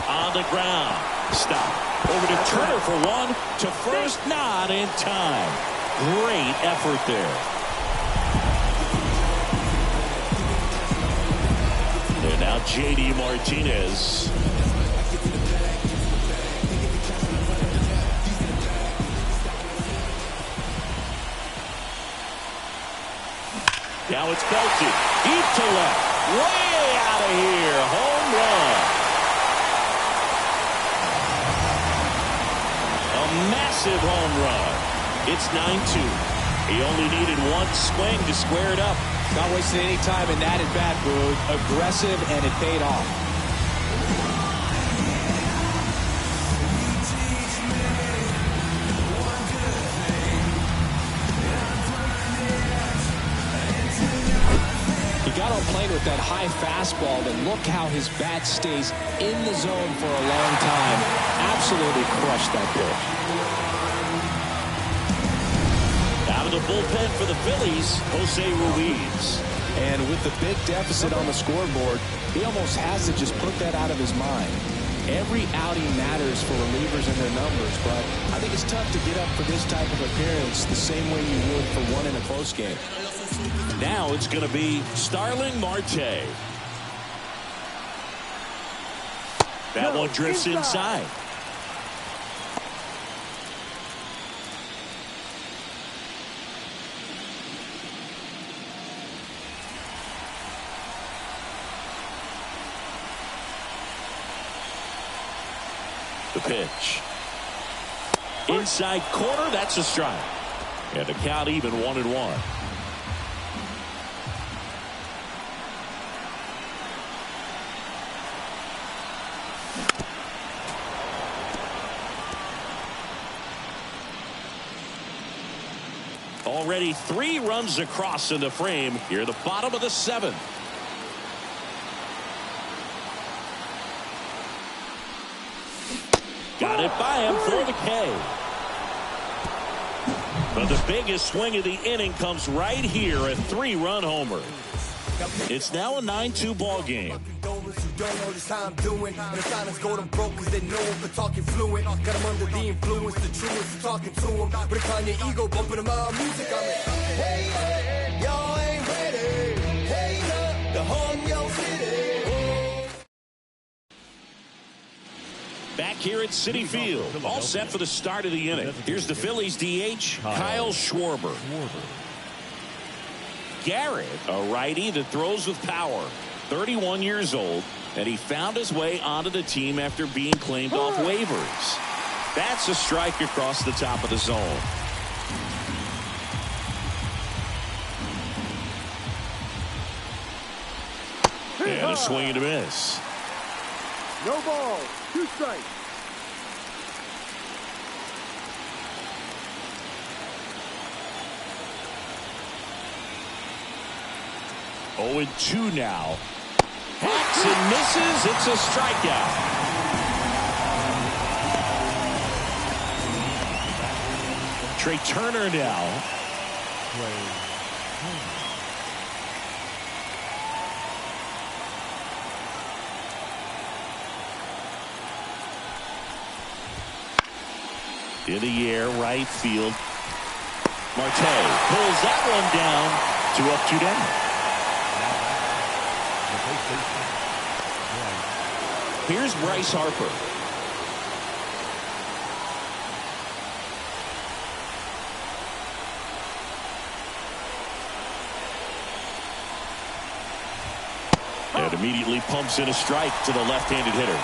On the ground. Stop. Over to Turner for one. To first, not in time. Great effort there. And now J.D. Martinez. Now it's belted. Deep to left. Way out of here. Home run. A massive home run. It's 9-2. He only needed one swing to square it up.
Not wasting any time in that at-bat, Boog. Aggressive, and it paid off. He got on plane with that high fastball, and look how his bat stays in the zone for a long time. Absolutely crushed that pitch.
Out of the bullpen for the Phillies, Jose Ruiz.
And with the big deficit on the scoreboard, he almost has to just put that out of his mind. Every outing matters for relievers and their numbers, but I think it's tough to get up for this type of appearance the same way you would for one in a close game.
Now it's going to be Starling Marte. That one drifts inside. The pitch. Inside corner, that's a strike. And the count even 1-1. Already 3 runs across in the frame here, the bottom of the 7th. Got it by him for the K. But the biggest swing of the inning comes right here, a 3-run homer. It's now a 9-2 ball game.
Don't know this how I'm doing. And the silence go them broke cause they know him for talking fluent. Got them under the influence, the truest, talking to him. But it's on your ego, bumping them out music. I'm like, hey, y'all ain't ready. Hey, the home, yo, city.
Back here at Citi Field, all set for the start of the inning. Here's the Phillies DH, Kyle Schwarber. Garrett, a righty that throws with power, 31 years old, and he found his way onto the team after being claimed off waivers. That's a strike across the top of the zone. And a swing and a miss.
No ball, 2 strikes.
Oh, 2 now. Hacks and misses. It's a strikeout. Trey Turner now. In the air, right field. Marte pulls that one down to up 2 down. Here's Bryce Harper. And immediately pumps in a strike to the left-handed hitter.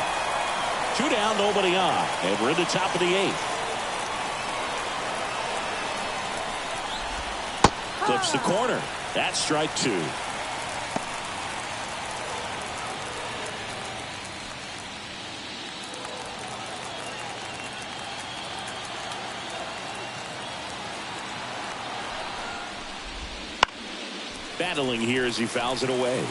2 down, nobody on. And we're in the top of the 8th. Clips the corner. That's strike 2. Battling here as he fouls it away.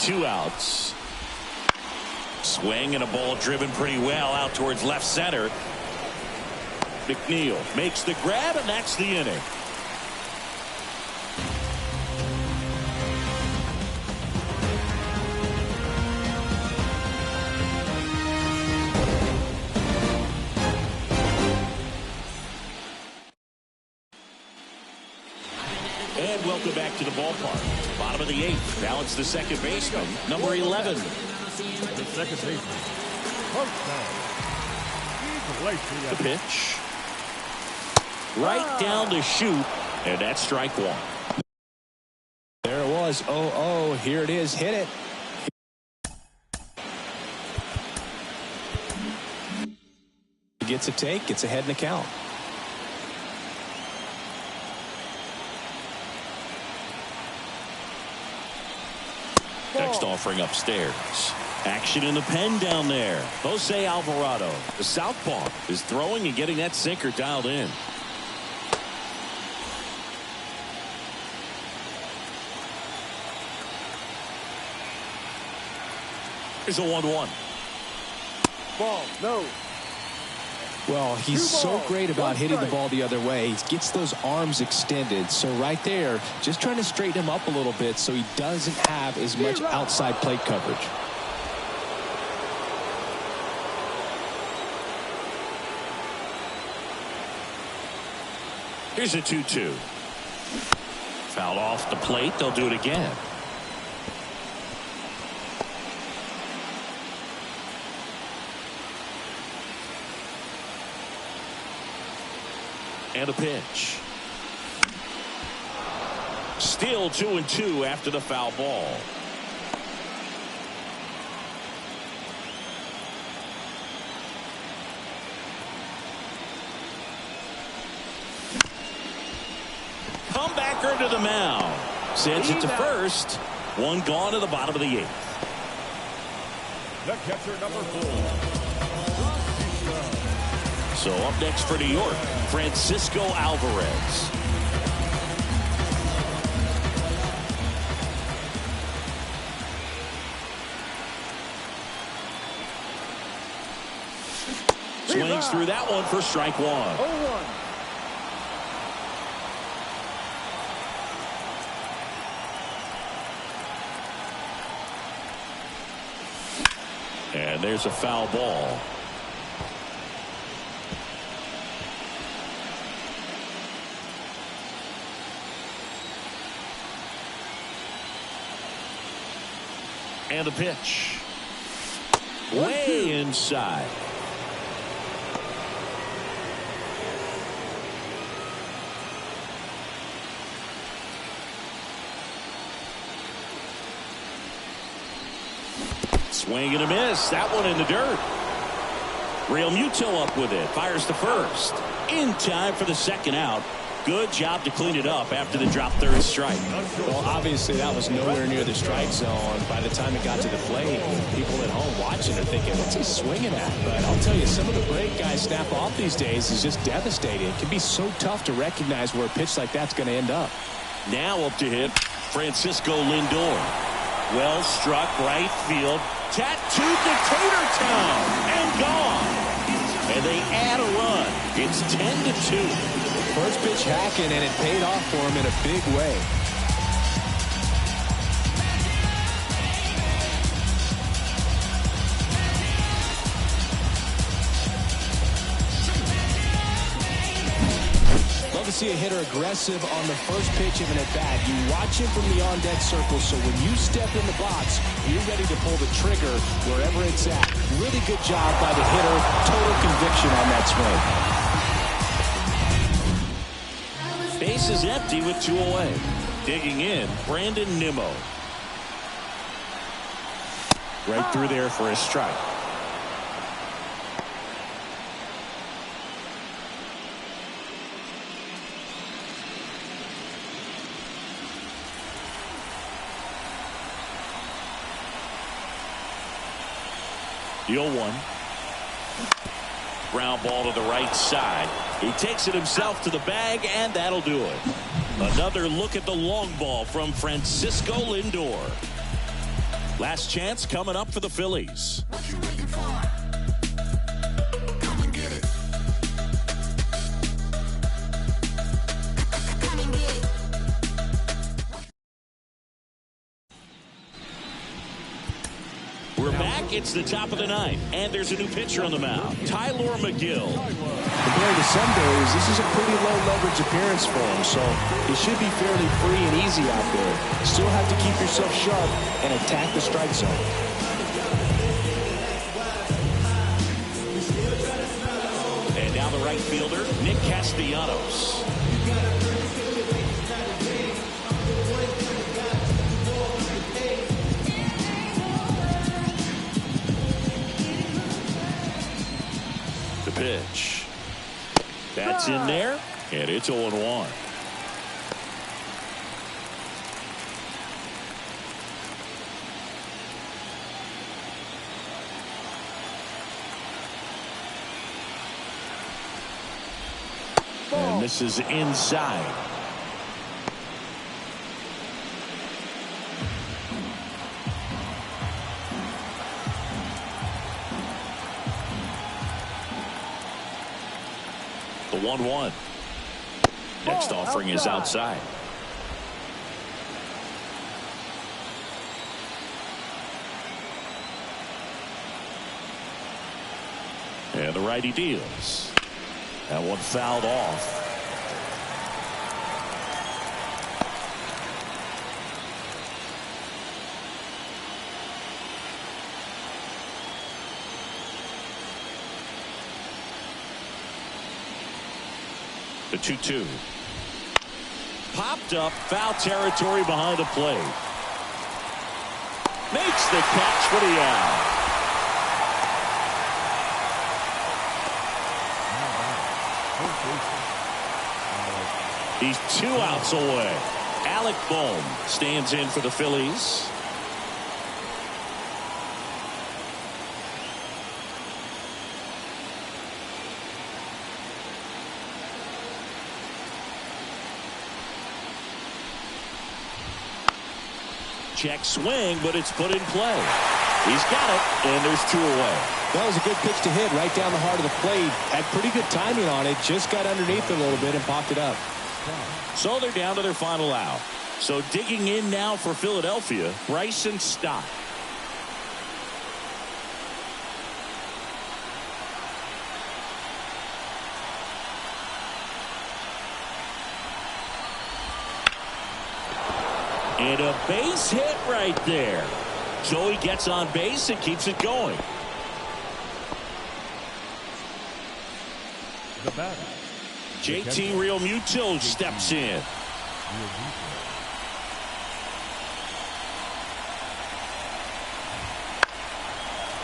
Two outs. Swing and a ball driven pretty well out towards left center. McNeil makes the grab, and that's the inning. And welcome back to the ballpark. Bottom of the eighth. Now it's the second baseman, number 11.
The second baseman.
The pitch. Right down the chute, and that's strike one.
There it was. 0-0. Here it is. Hit it. Gets a take. Gets ahead in the count.
Next offering upstairs. Action in the pen down there. Jose Alvarado, the southpaw, is throwing and getting that sinker dialed in. Here's a 1-1.
Ball, no.
Well, he's so great about hitting the ball the other way. He gets those arms extended. So right there, just trying to straighten him up a little bit so he doesn't have as much outside plate coverage.
Here's a 2-2. Fouled off the plate. They'll do it again. And a pitch. Still 2-2 after the foul ball. Comebacker to the mound. Sends it to first. One gone to the bottom of the eighth.
The catcher, number 4.
So up next for New York, Francisco Alvarez. Swings through that one for strike one.
0-1.
And there's a foul ball. And a pitch. Way inside. Swing and a miss. That one in the dirt. Real Muto up with it. Fires to first. In time for the second out. Good job to clean it up after the drop third strike.
Well, obviously that was nowhere near the strike zone. By the time it got to the plate, people at home watching are thinking, what's he swinging at? But I'll tell you, some of the break guys snap off these days is just devastating. It can be so tough to recognize where a pitch like that's going to end up.
Now up to hit Francisco Lindor. Well struck right field. Tattooed to Tatertown and gone. And they add a run. It's 10-2.
First pitch hacking, and it paid off for him in a big way. Love to see a hitter aggressive on the first pitch of an at-bat. You watch him from the on-deck circle, so when you step in the box, you're ready to pull the trigger wherever it's at. Really good job by the hitter. Total conviction on that swing.
Base is empty with 2 away. Digging in, Brandon Nimmo. Right through there for a strike. The 0-1. Ground ball to the right side. He takes it himself to the bag, and that'll do it. Another look at the long ball from Francisco Lindor. Last chance coming up for the Phillies.
What you waiting for? Come and get it. Come and get it.
We're back. It's the top of the ninth, and there's a new pitcher on the mound, Tyler McGill.
Compared to some days, this is a pretty low leverage appearance for him, so it should be fairly free and easy out there. Still have to keep yourself sharp and attack the strike zone.
And now the right fielder, Nick Castellanos. The pitch. That's in there, and it's 0-1. And this is inside. The 1-1. Next offering is outside. And the righty deals. That one fouled off. The 2-2. Popped up, foul territory behind the plate. Makes the catch for the out. He's 2 outs away. Alec Bohm stands in for the Phillies. Check swing, but it's put in play. He's got it, and there's 2 away.
That was a good pitch to hit right down the heart of the plate. Had pretty good timing on it. Just got underneath it a little bit and popped it up.
So they're down to their final out. So digging in now for Philadelphia, Bryson Stott. And a base hit right there. So he gets on base and keeps it going.
The batter.
JT Realmuto steps in.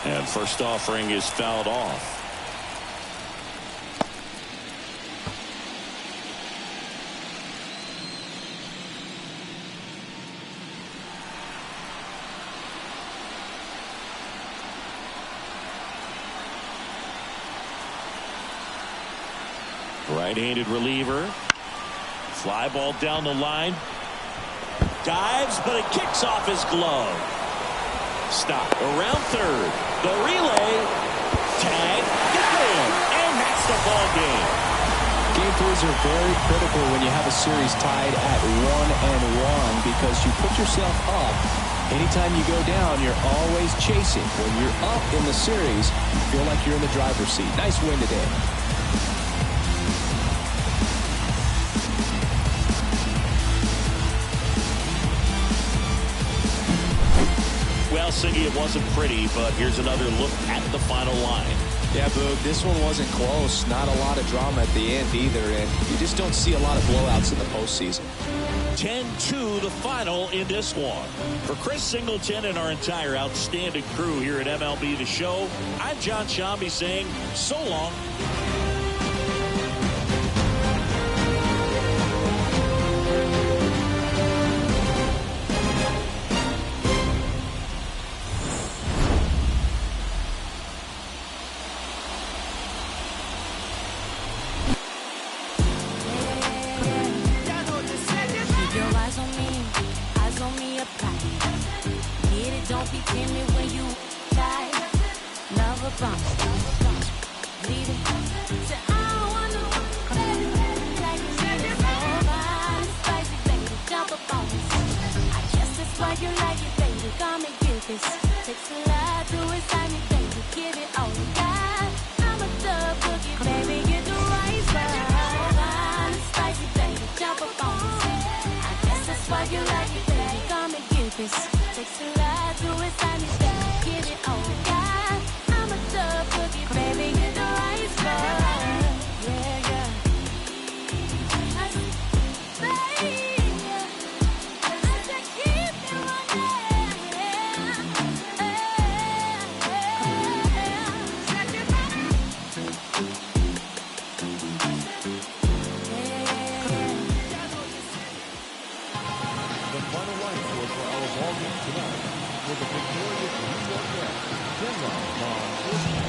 And first offering is fouled off. Right-handed reliever. Fly ball down the line. Dives, but it kicks off his glove. Stop around third. The relay. Tag. Got him. And that's the ball game.
Game threes are very critical when you have a series tied at 1-1 because you put yourself up. Anytime you go down, you're always chasing. When you're up in the series, you feel like you're in the driver's seat. Nice win today.
Well, Siggy, it wasn't pretty, but here's another look at the final line.
Yeah, Boog, this one wasn't close. Not a lot of drama at the end either, and you just don't see a lot of blowouts in the postseason.
10-2 the final in this one. For Chris Singleton and our entire outstanding crew here at MLB The Show, I'm John Shambi saying so long.
double bump. Need it. Say, I don't want no baby. Like you need it so fine, spicy, baby, double bump. I guess that's why you like it, baby. Come and get this. Takes a lot to excite me, baby. Give it all you got. I'm a thug boogie, baby. Get the right vibe. Fine, spicy, baby, double bump. I guess that's why you like it, baby. Come and get this. Takes a lot to excite me, baby. Give it all you got. I'm a thug boogie, baby. Get the right vibe. Yeah, yeah.
The final line score for our ball game tonight with the victorious New York Mets, 10 runs on 14.